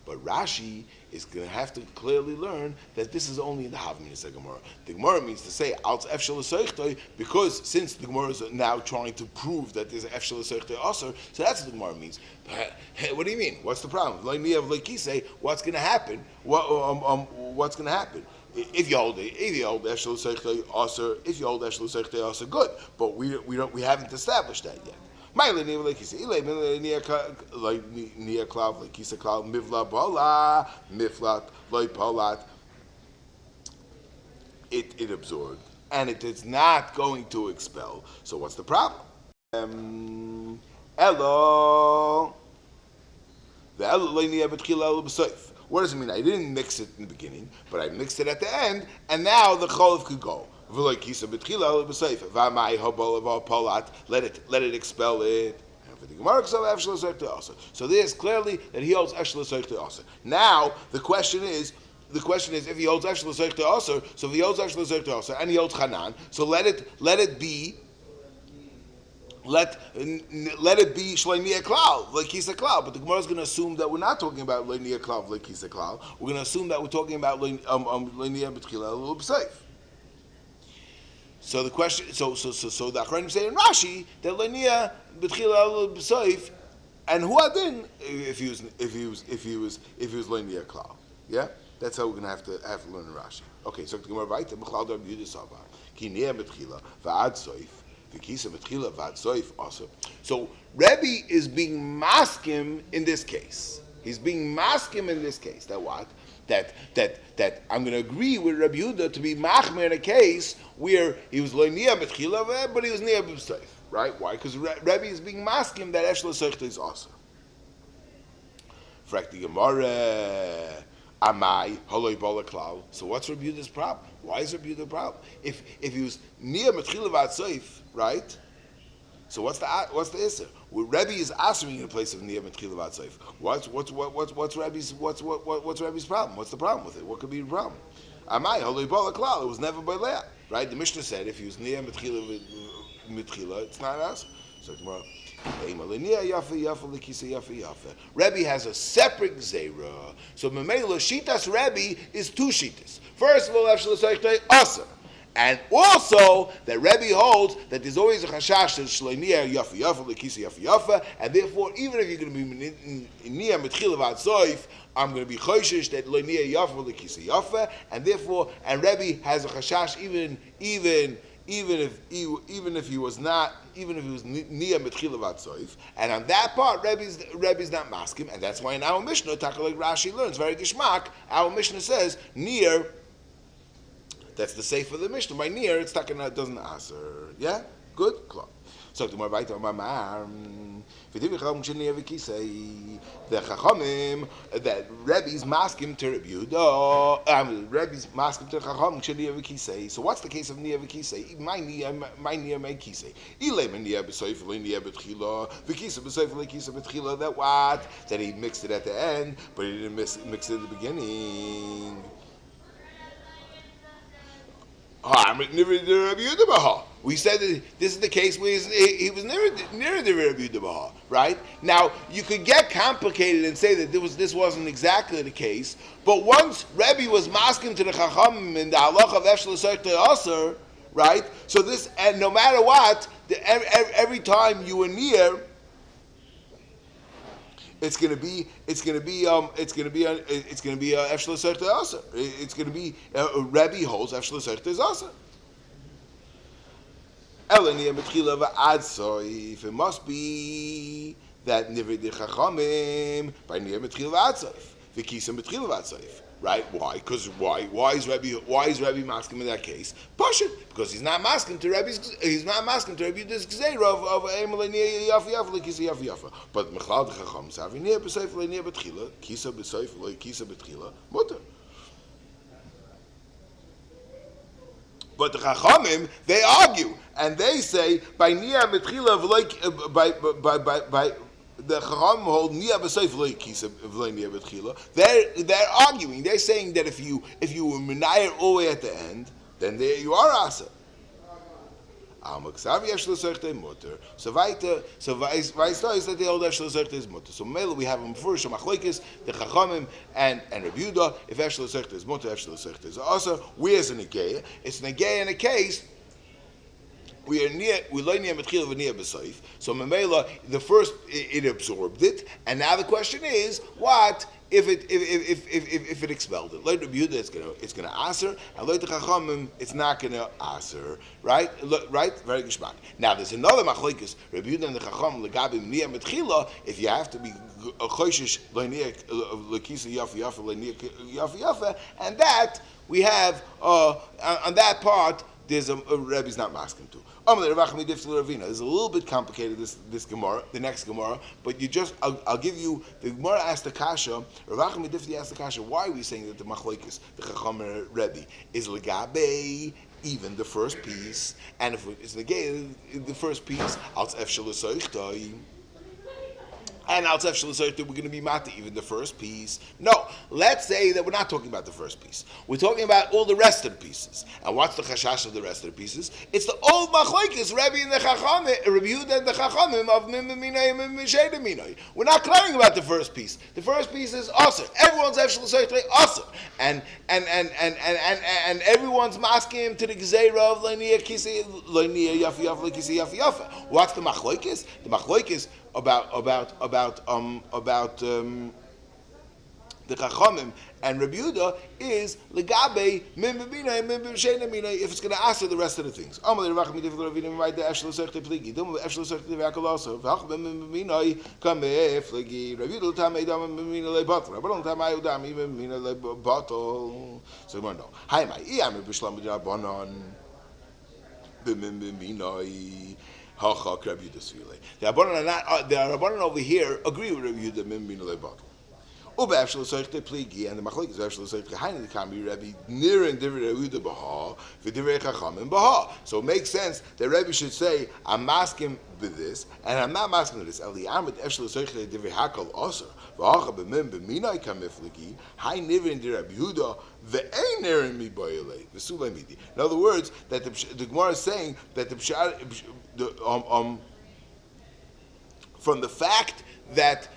But Rashi is going to have to clearly learn that this is only in the Havminas Gemara. The Gemara means to say out efshel seichtoi, because since the Gemara is now trying to prove that there's efshel seichtoi aser, so that's what the Gemara means. What do you mean? What's the problem? What's going to happen? What's going to happen? If you hold efshel seichtoi aser, good. But we haven't established that yet. It absorbed, and it is not going to expel. So what's the problem? What does it mean? I didn't mix it in the beginning, but I mixed it at the end, and now the cholav could go. Let it expel it. So there's clearly that he holds Eshel Seichte Aser. Now the question is if he holds Eshel Seichte Aser, so if he holds Eshel Seichte Aser and he holds Chanan, so let it be Shleimiyah Klal, like Kisa Klal. But the Gemara is going to assume that we're not talking about Shleimiyah Klal, like Kisa Klal. We're going to assume that we're talking about Shleimiyah B'Tchila L'B'Seif. So the question, so the Achronim say in Rashi that Shleimiyah B'Tchila L'B'Seif, and who adin if he was Shleimiyah Klal. Yeah, that's how we're going to have to learn in Rashi. Okay, so the Gemara Vayta B'Chlal Rabbi Yehuda Savar Ki Niyah B'Tchila V'Ad Soif. So Rebbe is being maskim in this case. He's being maskim in this case. That what? That I'm going to agree with Rabbi Yehuda to be machmer in a case where he was lo niya betchila, but he was niya b'seif. Right? Why? Because Rebbe is being maskim that Eshel Seichta is also. Frak the Gemara, Amai, Holoi Bola Klau. So what's Rabbi Yehuda's problem? Why is Rabbi Yehuda the problem? If he was niya betchila v'atzoif, right? So what's the issue? Well, Rebbe is answering in the place of niya betchila v'atzoif. What's Rebbe's problem? What's the problem with it? What could be the problem? Amai, Holoi Bola Klau. It was never by Leah, right? The Mishnah said if he was niya betchila it's not us. So tomorrow, Rebbe has a separate gzeira. So Memela Shitas Rebbe is two shitas. First of all, awesome. And also that Rebbe holds that there's always a chashash that shleinia yafa yafa lekisa yafa yafa, and therefore even if you're going to be niya mitchila v'atzoif, I'm going to be choishish that leinia yafa lekisa yafa, and therefore Rebbe has a chashash even if he was niya mitchila v'atzoif, and on that part Rebbe's not maskim, and that's why in our Mishnah, like Rashi learns very gishmak, our Mishnah says near. That's the safe of the Mishnah. By near, it's doesn't answer. Yeah, good. Klar. So tomorrow, the Chachamim that Rebbe's maskim to Rabbi Yehuda. Rebbe's maskim to Chachamim sheni v'kisei. So what's the case of niya v'kisei? My niya, my kisei. Ilay niya b'soif niya b'tchila v'kisa b'soif v'kisa b'tchila. That what? That he mixed it at the end, but he didn't mix it at the beginning. We said that this is the case where he was near the Rabbi Yehuda, right? Now you could get complicated and say that this wasn't exactly the case, but once Rebbe was masking to the Chacham in the halach of Eshel Seichta Aser, right? So this, and no matter what, every time you were near, it's going to be Eshel Seichta Aser. It's going to be Rebbe holds Eshel Seichta is Aser. It must be that Nivid Chachamim by Niya Metchila V'Atzoif V'Kisam Metchila V'Atzoif. Right? Why? Because why? Why is Rebbe masking in that case? Pashut, because he's not masking to Rebbe's this gzeira of Emelei Niya Yafa Yafa Lekisa Yafa Yafa. But Mechlal Chacham Savi Niya B'Seif Niya B'Tchila Kisa B'Seif Kisa B'Tchila Mutter. But the Chachamim, they argue and they say by Niya B'Tchila by the Chachamim hold Niya B'Seif Kisa Niya B'Tchila. They're arguing. They're saying that if you were Menayir all the way at the end, then there you are Asa. So Vaisa is that they hold Eshel Seichta is mutter. So Mela we have them first Machlokes the Chachamim and Rabbi Yehuda. If Eshel Seichta is mutter, Eshel Seichta is Asa. Where's an Negeya? It's Negeya in a case we learn near Metchila v'near b'soif. So Memela, the first it absorbed it, and now the question is, what if it expelled it? Like Rabbi Yehuda, it's gonna aser, and like the Chachamim, it's not gonna aser. Right? Very geshmak. Now there's another machlokes Rabbi Yehuda and the Chachamim legabi near Metchila. If you have to be a choishish le'near lekisa yafa yafa le'near yafa yafa, and that we have on that part. There's a Rebbe's not masking to. There's a little bit complicated this Gemara, the next Gemara, but I'll give you the Gemara asked the Kasha. Rav Achim Difli asked the Kasha. Why are we saying that the Machlokes, the Chacham Rebbe, is legabe even the first piece, and if it's legabe the first piece, als efshel soichtoi. And outside we're going to be mati even the first piece. No, let's say that we're not talking about the first piece. We're talking about all the rest of the pieces. And what's the chashash of the rest of the pieces? It's the old machlokes, Rebbe and the Chachamim, Rabbi Yehuda and the Chachamim of Miminay and Misheda Minay. We're not clearing about the first piece. The first piece is awesome. Everyone's actually awesome, and everyone's masking him to the gzeira of Laniya Kisi Laniya Yafi Yafa Kisi Yafi Yafa. What's the machlokes? The machlokes about the Chachamim and Rabbi Yehuda is legabe min b'mina min b'sheina mina if it's going to answer the rest of the things. Amalei Rav Achim Midivul Ravina Ma'id Efshel Sechte Pligi. Dum Efshel Sechte V'Akalaso. V'Achim min b'mina Kam Pligi. Rabbi Yehuda Tamei Dam min b'mina leBatel. Rabbi Yehuda Tamei Dam min b'mina leBatel. So we know. Hi, my Iyam B'Shlam B'Rabanan min b'mina. The Rabbanan are not. The Rabbanan over here agree with Rabbi Yehuda min b'mina leBatel. And the machlokes is actually saying the Kami Rabbi near and divrei Yehuda b'ha v'divrei Chachamim b'ha. So it makes sense that Rabbi should say I'm masking with this and I'm not masking with this. In other words, that the Gemara is saying that from the fact that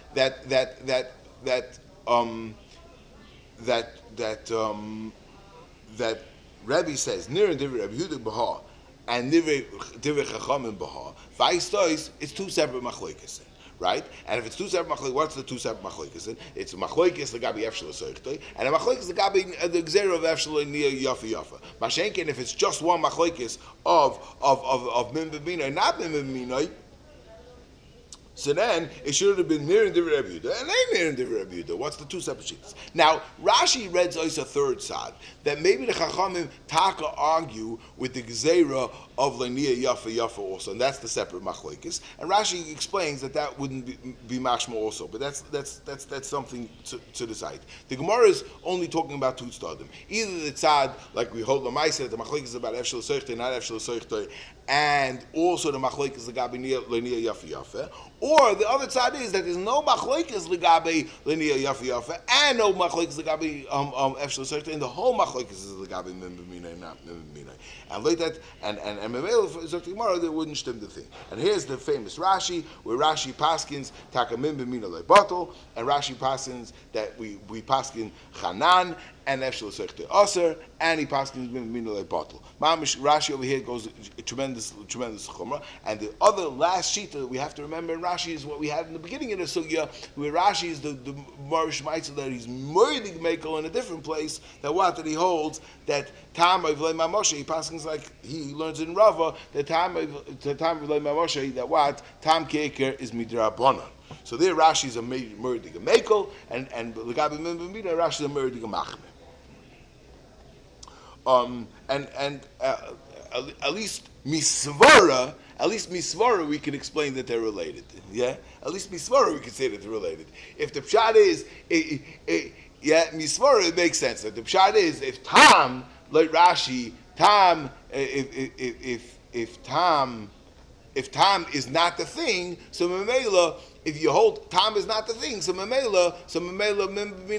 Rabbi says Nir and Divrei Rabbi Yehuda b'ha and Divrei Chachamim b'ha. Vaystois, it's two separate machlokes, right? And if it's two separate machlokes, what's the two separate machlokes? It's a machlokes legabi Efshel Seichtoi and a machlokes legabi the Gzeira of Efshel Nia Yafa Yafa. Mashenkin, if it's just one machlokes of Min B'Minai and not Min B'Minai, so then it should have been near and divrei Rabbi Yehuda, and ain't near and divrei Rabbi Yehuda. What's the two separate sheets? Now Rashi reads also a third side that maybe the Chachamim taka argue with the Gzeira of Lania Yafa Yafa also, and that's the separate machlokes. And Rashi explains that wouldn't be mashma also, but that's something to decide. The Gemara is only talking about two stadim. Either the tzad like we hold the Ma'aseh, the machlokes is about Efshel Seichtoi, not Efshel Seichtoi, and also the machlokes legabi Lania Yafa Yafa. Or the other side is that there's no machlokes legabe linear yafa yafa and no machlokes legabe efshel seichtoi, and the whole machlokes is legabe min b'minai, not min b'minai. And like that, and Memele Zok Gemara, they wouldn't stem the thing. And here's the famous Rashi, where Rashi paskins taka min b'minai leBatel, and Rashi paskins that we paskin Chanan and efshel seichtoi aser, and he paskins min b'minai leBatel. Rashi over here goes tremendous chumrah, and the other last sheet that we have to remember in Rashi is what we had in the beginning of the sugya, where Rashi is the Marish Maitzel that he's murdig mekel in a different place. That he holds that Tam of V'lei Moshe, he passes like he learns in Rava that Tam of V'lei Moshe that Tam Keker is midrabanan. So there Rashi is a murdig mekel, and L'gabi Min B'Mina Rashi is a murdig machmir. At least misvara, we can explain that they're related. Yeah, at least misvara, we can say that they're related. If the pshat is, misvara, it makes sense. That the pshat is if Tam, like Rashi, Tam, if Tam is not the thing, so Memela, if you hold Tam is not the thing, so Memela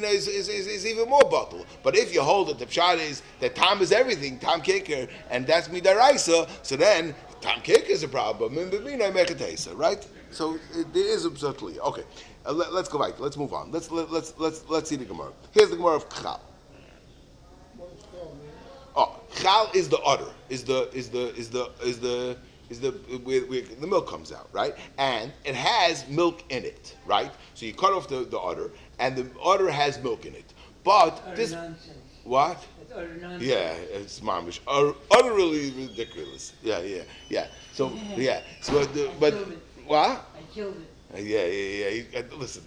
is even more bottle. But if you hold that the pshat is that Tam is everything, Tam Keker, and that's midaraisa, so then Tam Keker is a problem, but Mimina Mechatesa, right? So there is absolutely okay. Let's go back. Let's move on. Let's see the Gemara. Here's the Gemara of Chal. Oh, Chal is the udder. Is the where the milk comes out, right? And it has milk in it, right? So you cut off the udder, and the udder has milk in it. But this nonsense. What? It's utter nonsense. Yeah, it's mamish, utterly ridiculous. Yeah. So but what? I killed it. Yeah. Listen,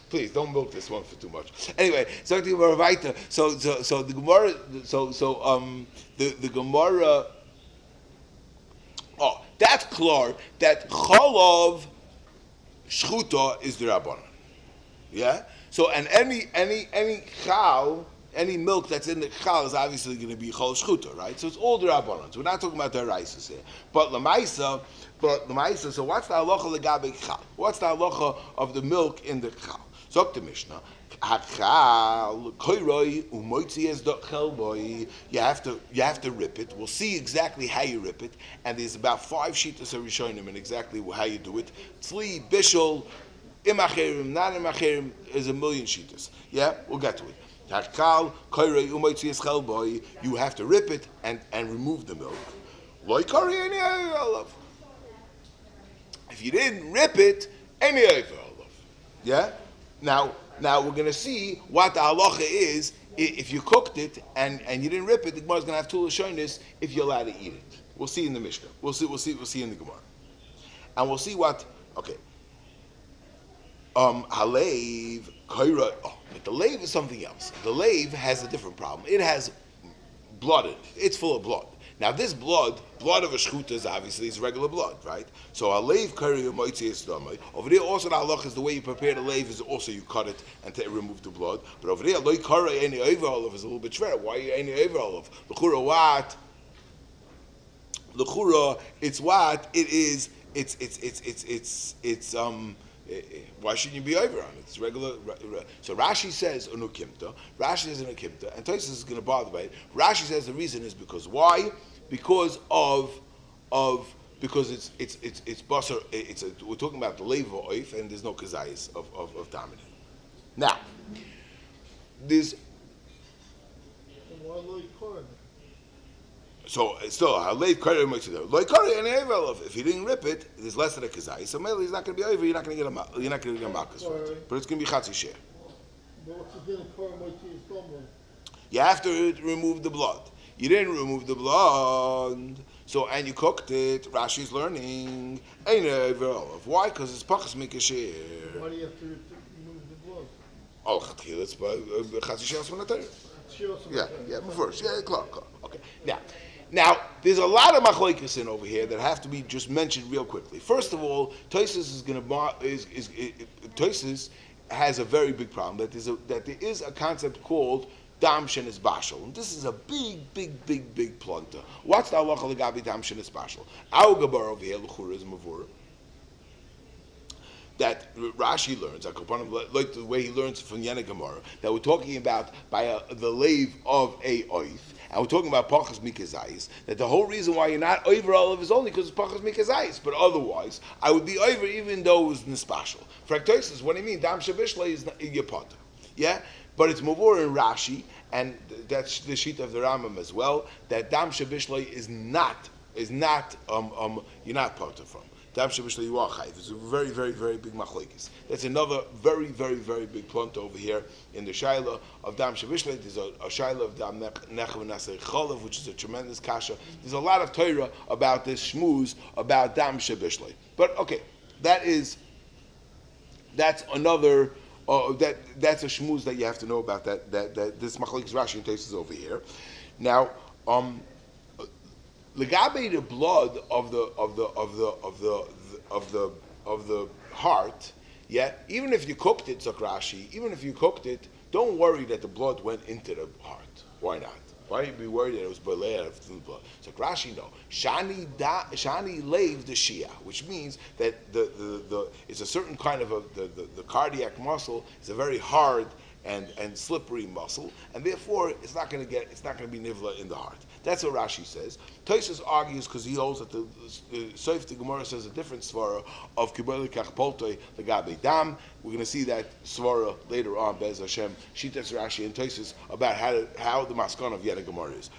please don't milk this one for too much. Anyway, so the Gemara. So the Gemara. The Gemara. Oh, that's clear that chalav shchuta is the rabbanon. Yeah. So and any chal, any milk that's in the chal is obviously going to be chal shchuta, right? So it's all the rabbanon. So we're not talking about the raisas here. But lemaisa. So what's the halacha legabe chal? What's the halacha of the milk in the chal? So the Mishnah. You have to rip it. We'll see exactly how you rip it, and there's about 5 shitas of Rishonim and exactly how you do it. Tzli, bishul, imacherim, not imacherim, is a million shitas. Yeah, we'll get to it. You have to rip it and remove the milk. If you didn't rip it, any yeah. Now Now we're going to see what the halacha is if you cooked it and you didn't rip it. The Gemara is going to have two lashonis if you're allowed to eat it. We'll see in the Mishnah. We'll see in the Gemara, and we'll see what. Okay. Halev kaira. Oh, but the lave is something else. The lave has a different problem. It has blood in it. It's full of blood. Now this blood of a shchuta is obviously it's regular blood, right? So a lave kaira moitzi esdamai. Over there also the halach is the way you prepare the lave is also you cut it and remove the blood. But over there loy kaira any overall is a little bit shver. Why any overall of l'chura what? L'chura it's what it is. It's why shouldn't you be over on it? It's regular. So Rashi says unukimta. Rashi says unukimta, and Tosfos is going to bother by it. Rashi says the reason is because why? Because because it's basar. We're talking about the leva oif, and there's no kazayis of dominant. Now, there's. So still, if he didn't rip it, there's less than a kazai. So maybe he's not going to be over. You're not going to get a malchus for it, but it's going to be chatzi share. You have to remove the blood. You didn't remove the blood, so and you cooked it. Rashi's learning. Why? Because it's pachas mikasher. Why do you have to remove the blood? Oh, it's chatzi share from the Torah. Yeah, first, klar. Okay, Now, there's a lot of machlokes in over here that have to be just mentioned real quickly. First of all, Tosfos Tosfos has a very big problem that there is a concept called dam shenis bashal, and this is a big plunta. What's the halacha legabi dam shenis bashal? Our gabar over here l'chura is mavur. That Rashi learns, like the way he learns from Yana Gemara, that we're talking about by the lave of a oif, and we're talking about pachas mikazayis, that the whole reason why you're not over olive is only because it's pachas mikazayis, but otherwise, I would be over even though it was nispashal. For Tosfos, what do you mean? Dam shabishla is yapata. Yeah? But it's mavur in Rashi, and that's the sheet of the Rambam as well, that dam shabishla is not you're not potter from. Dam shabishla you are chayv. It's a very big machlokes. That's another very big plunta over here in the shaila of dam shabishla. There's a shaila of dam nechav nasei cholav, which is a tremendous kasha. There's a lot of Torah about this shmooze about dam shabishla. But okay, that's another. That's a shmooze that you have to know about. That this machlokes Rashi and Tosfos over here. Now, legabe the blood of the heart. Yeah, even if you cooked it, Zok Rashi, even if you cooked it, don't worry that the blood went into the heart. Why not? Why would you be worried that it was boleh of the blood? So Rashi no. Shani leiv the shia, which means that the it's a certain kind of the cardiac muscle is a very hard and slippery muscle, and therefore it's not going to be nivla in the heart. That's what Rashi says. Tosfos argues because he holds that the Soif the Gemara says a different svara of kibeli kachpoltoi legabe dam. We're going to see that svara later on. Bez Hashem, Shitas Rashi and Tosfos about how the maskon of Yena Gemara is.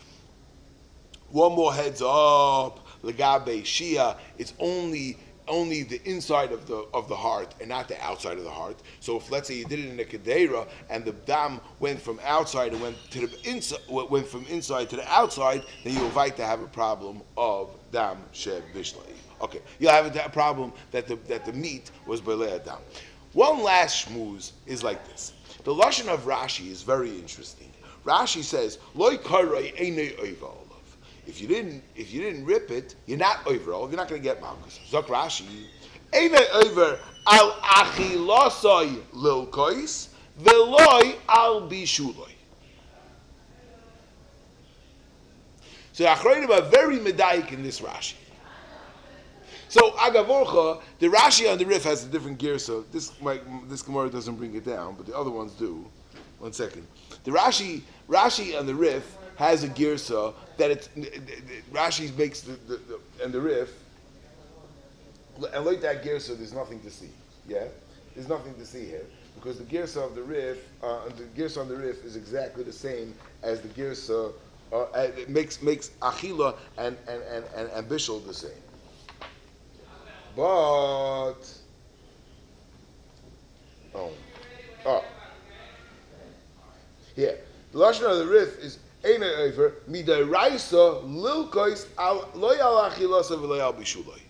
One more heads up legabe shia. It's only the inside of the heart and not the outside of the heart. So if let's say you did it in a kedera and the dam went from outside and went from inside to the outside, then you invite to have a problem of dam sheb bishlei. Okay, you'll have a problem that the meat was belei dam. One last shmooze is like this. The lashon of Rashi is very interesting. Rashi says loy karei einei oival. If you didn't rip it, you're not over. You're not going to get malchus. Zok Rashi, Eina over al achilosoi lilkois veloy al bishuloi. So Achronim are very medayik in this Rashi. So Agavorcha, the Rashi on the Rif has a different gear. So this Gemara doesn't bring it down, but the other ones do. 1 second. The Rashi on the Rif has a girsa that Rashi makes the Rif, and like that girsa, there's nothing to see. Yeah, there's nothing to see here because the girsa of the Rif, the girsa on the Rif is exactly the same as the girsa. It makes achila and bishul the same. But Here, the lashon of the Rif is Ein Over Midaraisa Lilkois Loy Al Achilasa V'Loy Al Bishuloi.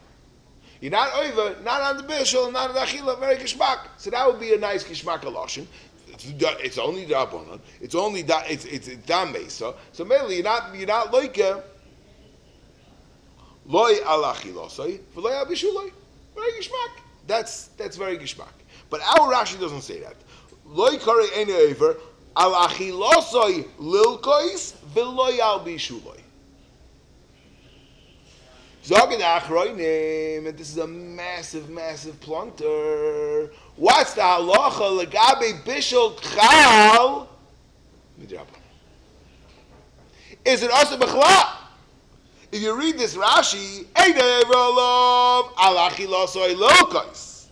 You're not over, not on the bishul, not on the achila, very gishmak. So that would be a nice gishmak lashon. It's only Rabbanon. It's only it's dam mesa. So mainly you're not like loy al achilosai v'loy al bishuloi. Very gishmak. That's very gishmak. But our Rashi doesn't say that. Loy kare ein over al achilosai lilkois v'loy al bishuloi. Zogin achroinim, and this is a massive, massive plunter. What's the halacha legabe bishul chal midrabanan? Is it also bechla? If you read this Rashi, ein evolov al achilosoi lokos,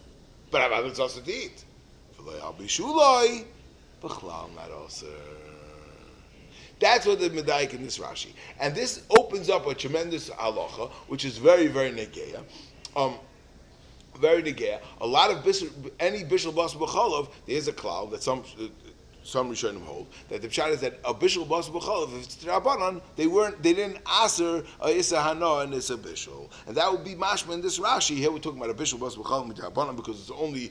but I've it's also to eat. V'lo al bishuloi bechla not also. That's what the medayik in this Rashi, and this opens up a tremendous halacha, which is very, very negeya. Very negeya. A lot of any bishul bas b'chalav, there's a cloud that some Rishonim hold that the pshat is that a bishul bas b'chalav, if it's rabbanon, they didn't aser a issa hana and issa bishul, and that would be mashma in this Rashi. Here we're talking about a bishul bas b'chalav midrabanan because it's only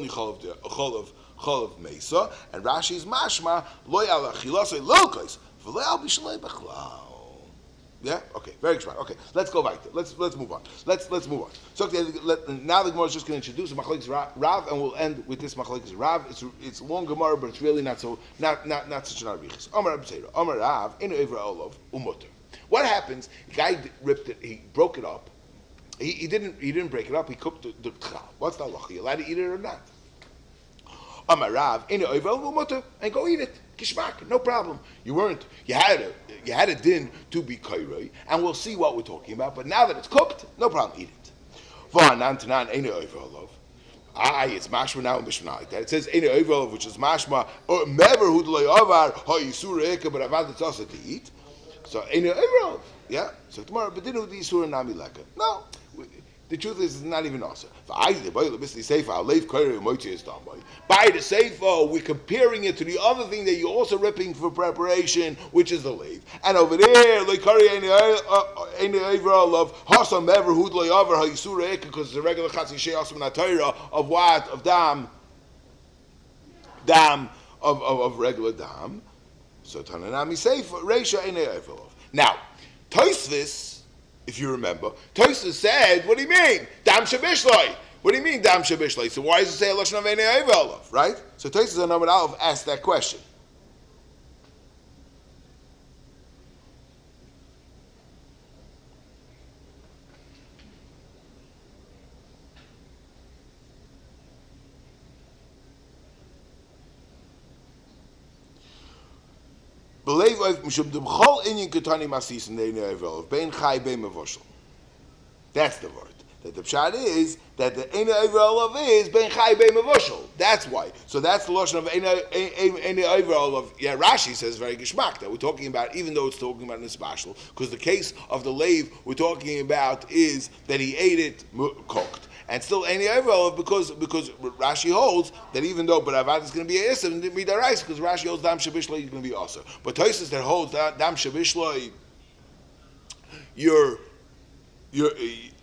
chalav mesa, and Rashi is mashma loy al achilasei lilkos v'loy al bishlei bechlal. Yeah. Okay. Very good. Okay. Let's go back. Let's move on. Let's move on. So now the Gemara is just going to introduce machlokes Rav, and we'll end with this machlokes Rav. It's long Gemara, but it's really not such an arichas. Amar Abseira, Amar Rav, in Evra Olav Umutter. What happens? The guy ripped it. He broke it up. He didn't break it up. He cooked the chal. What's the halacha? You allowed to eat it or not? Amar Rav, in Evra Olav Umutter, and go eat it. Kishmak, no problem. You had a din to be kairoi, and we'll see what we're talking about. But now that it's cooked, no problem, eat it. It's mashma now in Mishnah like that. It says ene oivelov, which is mashma or mever hu d'lo yavar ha yisur eka, but avad it's also to eat. So ene oivelov, yeah. So tomorrow, but didn't the yisur nami leka? No. The truth is, it's not even also. By the seifa, we're comparing it to the other thing that you're also ripping for preparation, which is the lave. And over there, because it's a regular chatzi she'asum of what? Of dam, of regular dam. So Tananami seifa reisha ene evelov. Now, Tosfos, if you remember, Tosfos said, what do you mean? Dam shabishloi. What do you mean, dam shabishloi? So why does it say a lashon of einei oivelov, right? So Tosfos and Amar Aleph asked that question. That's the word. That the pshat is that the Eina Oiver is Ben Chai Bein Mevushal. That's why. So that's the lotion of Eina Oiver. Yeah, Rashi says very gishmak that we're talking about, even though it's talking about Nisbashal, because the case of the lave we're talking about is that he ate it cooked. And still Eina Oiver because Rashi holds that even though but Avad is going to be a Issa and Midaraisa, because Rashi holds Dam Shabishloi is going to be Asa. But Tosfos that holds Dam Shabishloi, you're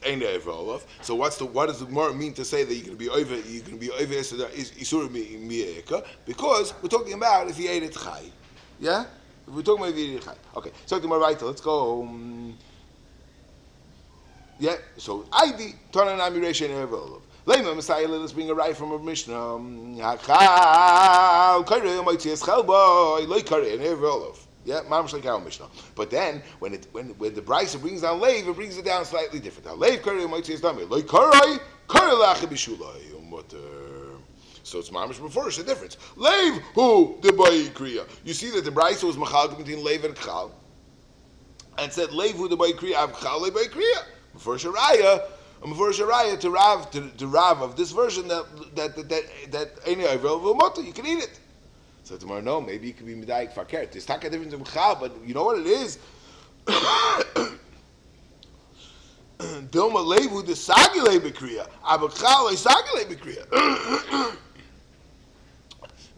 Ein Evolov. So what does the Gemara mean to say that you're going to be over Isur Mi'eka? Because we're talking about if he ate it Chai. Yeah? If we're talking about if he ate it Chai. Okay, so the Gemara right, let's go. Yeah, so ID Tananami Reish Ein Evolov. Lema Messiah, let's bring a right from a Mishnah. Hakal Kare Moitzias Chelba Loi Kare Ein Evolov. Yeah, mamash like our Mishnah. But then, when the Brisa brings down Leiv, it brings it down slightly different. Now, Leiv Karei might say it's done. Loi Karei Lacha Bishulai Umutter. So it's mamash before the difference. Leiv who the Bayi Kriya. You see that the Brisa was machalkim between Leiv and Chal, and said Leiv who the Bayi Kriya av Chal le Bayi Kriya. Before Shariah to Rav of this version that any available Umutter, you can eat it. So tomorrow, no, maybe it could be medayik fakert. There's taka difference in chal, but you know what it is? Dilma levu the sagile bekriya, abachal sagile bekriya.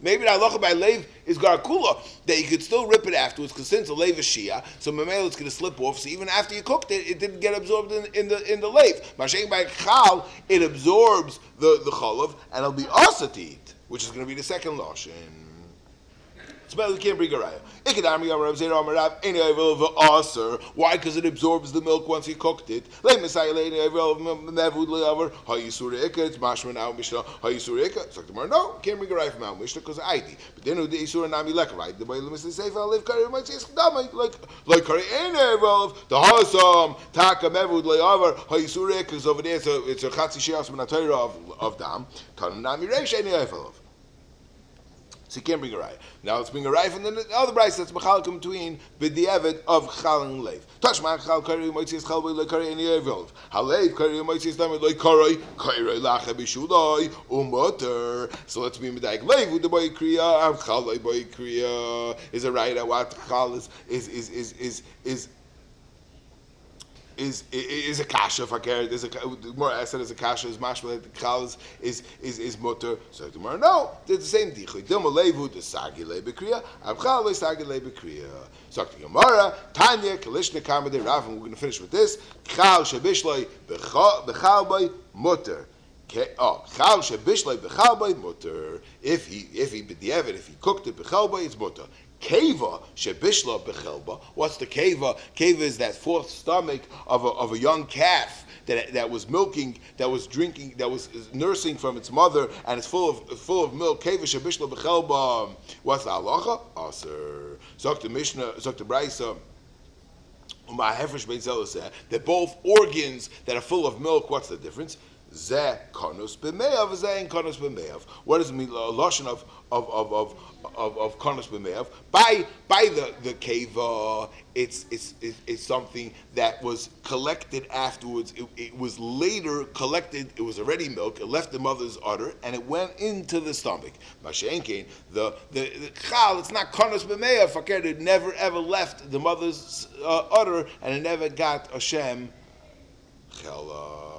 Maybe the halacha by leiv is garakula, that you could still rip it afterwards, because since the leiv is shia, so memela it's going to slip off. So even after you cooked it, it didn't get absorbed in the leiv. Mashen by chal, it absorbs the chalav, and it'll be asa to eat, which is going to be the second lashon. You can't bring a raya. Why? Because it absorbs the milk once you cooked it. It's mashma now mishnah. So tomorrow, no, can't bring a raya from our mishnah because ID. But then the isur nami lek right. The way the mishnah say, "Live kari might say like kari ain't evolve the hasam taka mevud le'avar hayisur because over there it's a chatzi sheas minatayra of dam. Tan nami reish ain't evolve." So you can't bring a raya. Now let's bring a raya from the other brayse that's mechalakim between b'di'evet of chal and leiv. Tashma chal kari moitzias chal b'lei kari any evolv. Halev kari moitzias dami lei kari lacha b'shulai umoter. So let's be medayik leiv with the boy kriya av chal lei boy kriya is a raya that what chal is a kasha if I care. There's more I said as a kasha is mashma the chal is mutter. So tomorrow no, it's the same dichoy. Dilma levu the sagi le bekriya, avchal le sagi le bekriya. So the Gemara Tanya kalishna kamade Rav, and we're going to finish with this. Chal shebishloi bechal by mutter. Chal shebishloi bechal by mutter. If he b'diavad, if he cooked it bechal by, it's mutter. Keva shebishla bechelba. What's the keva? Keva is that fourth stomach of a young calf that was milking, that was drinking, that was nursing from its mother, and it's full of milk. Keva shebishla bechelba. What's the halacha? Aser. Zok the Mishnah, zok the Brayso. That both organs that are full of milk. What's the difference? Zeh konus b'meav, zeh in konus b'meav. What does it mean? A lashon of konus b'meav. By the keva, it's something that was collected afterwards. It was later collected. It was already milk. It left the mother's udder and it went into the stomach. Mashenkein, the chal, it's not konus b'meav. Fakir, it never ever left the mother's udder and it never got a shem chala.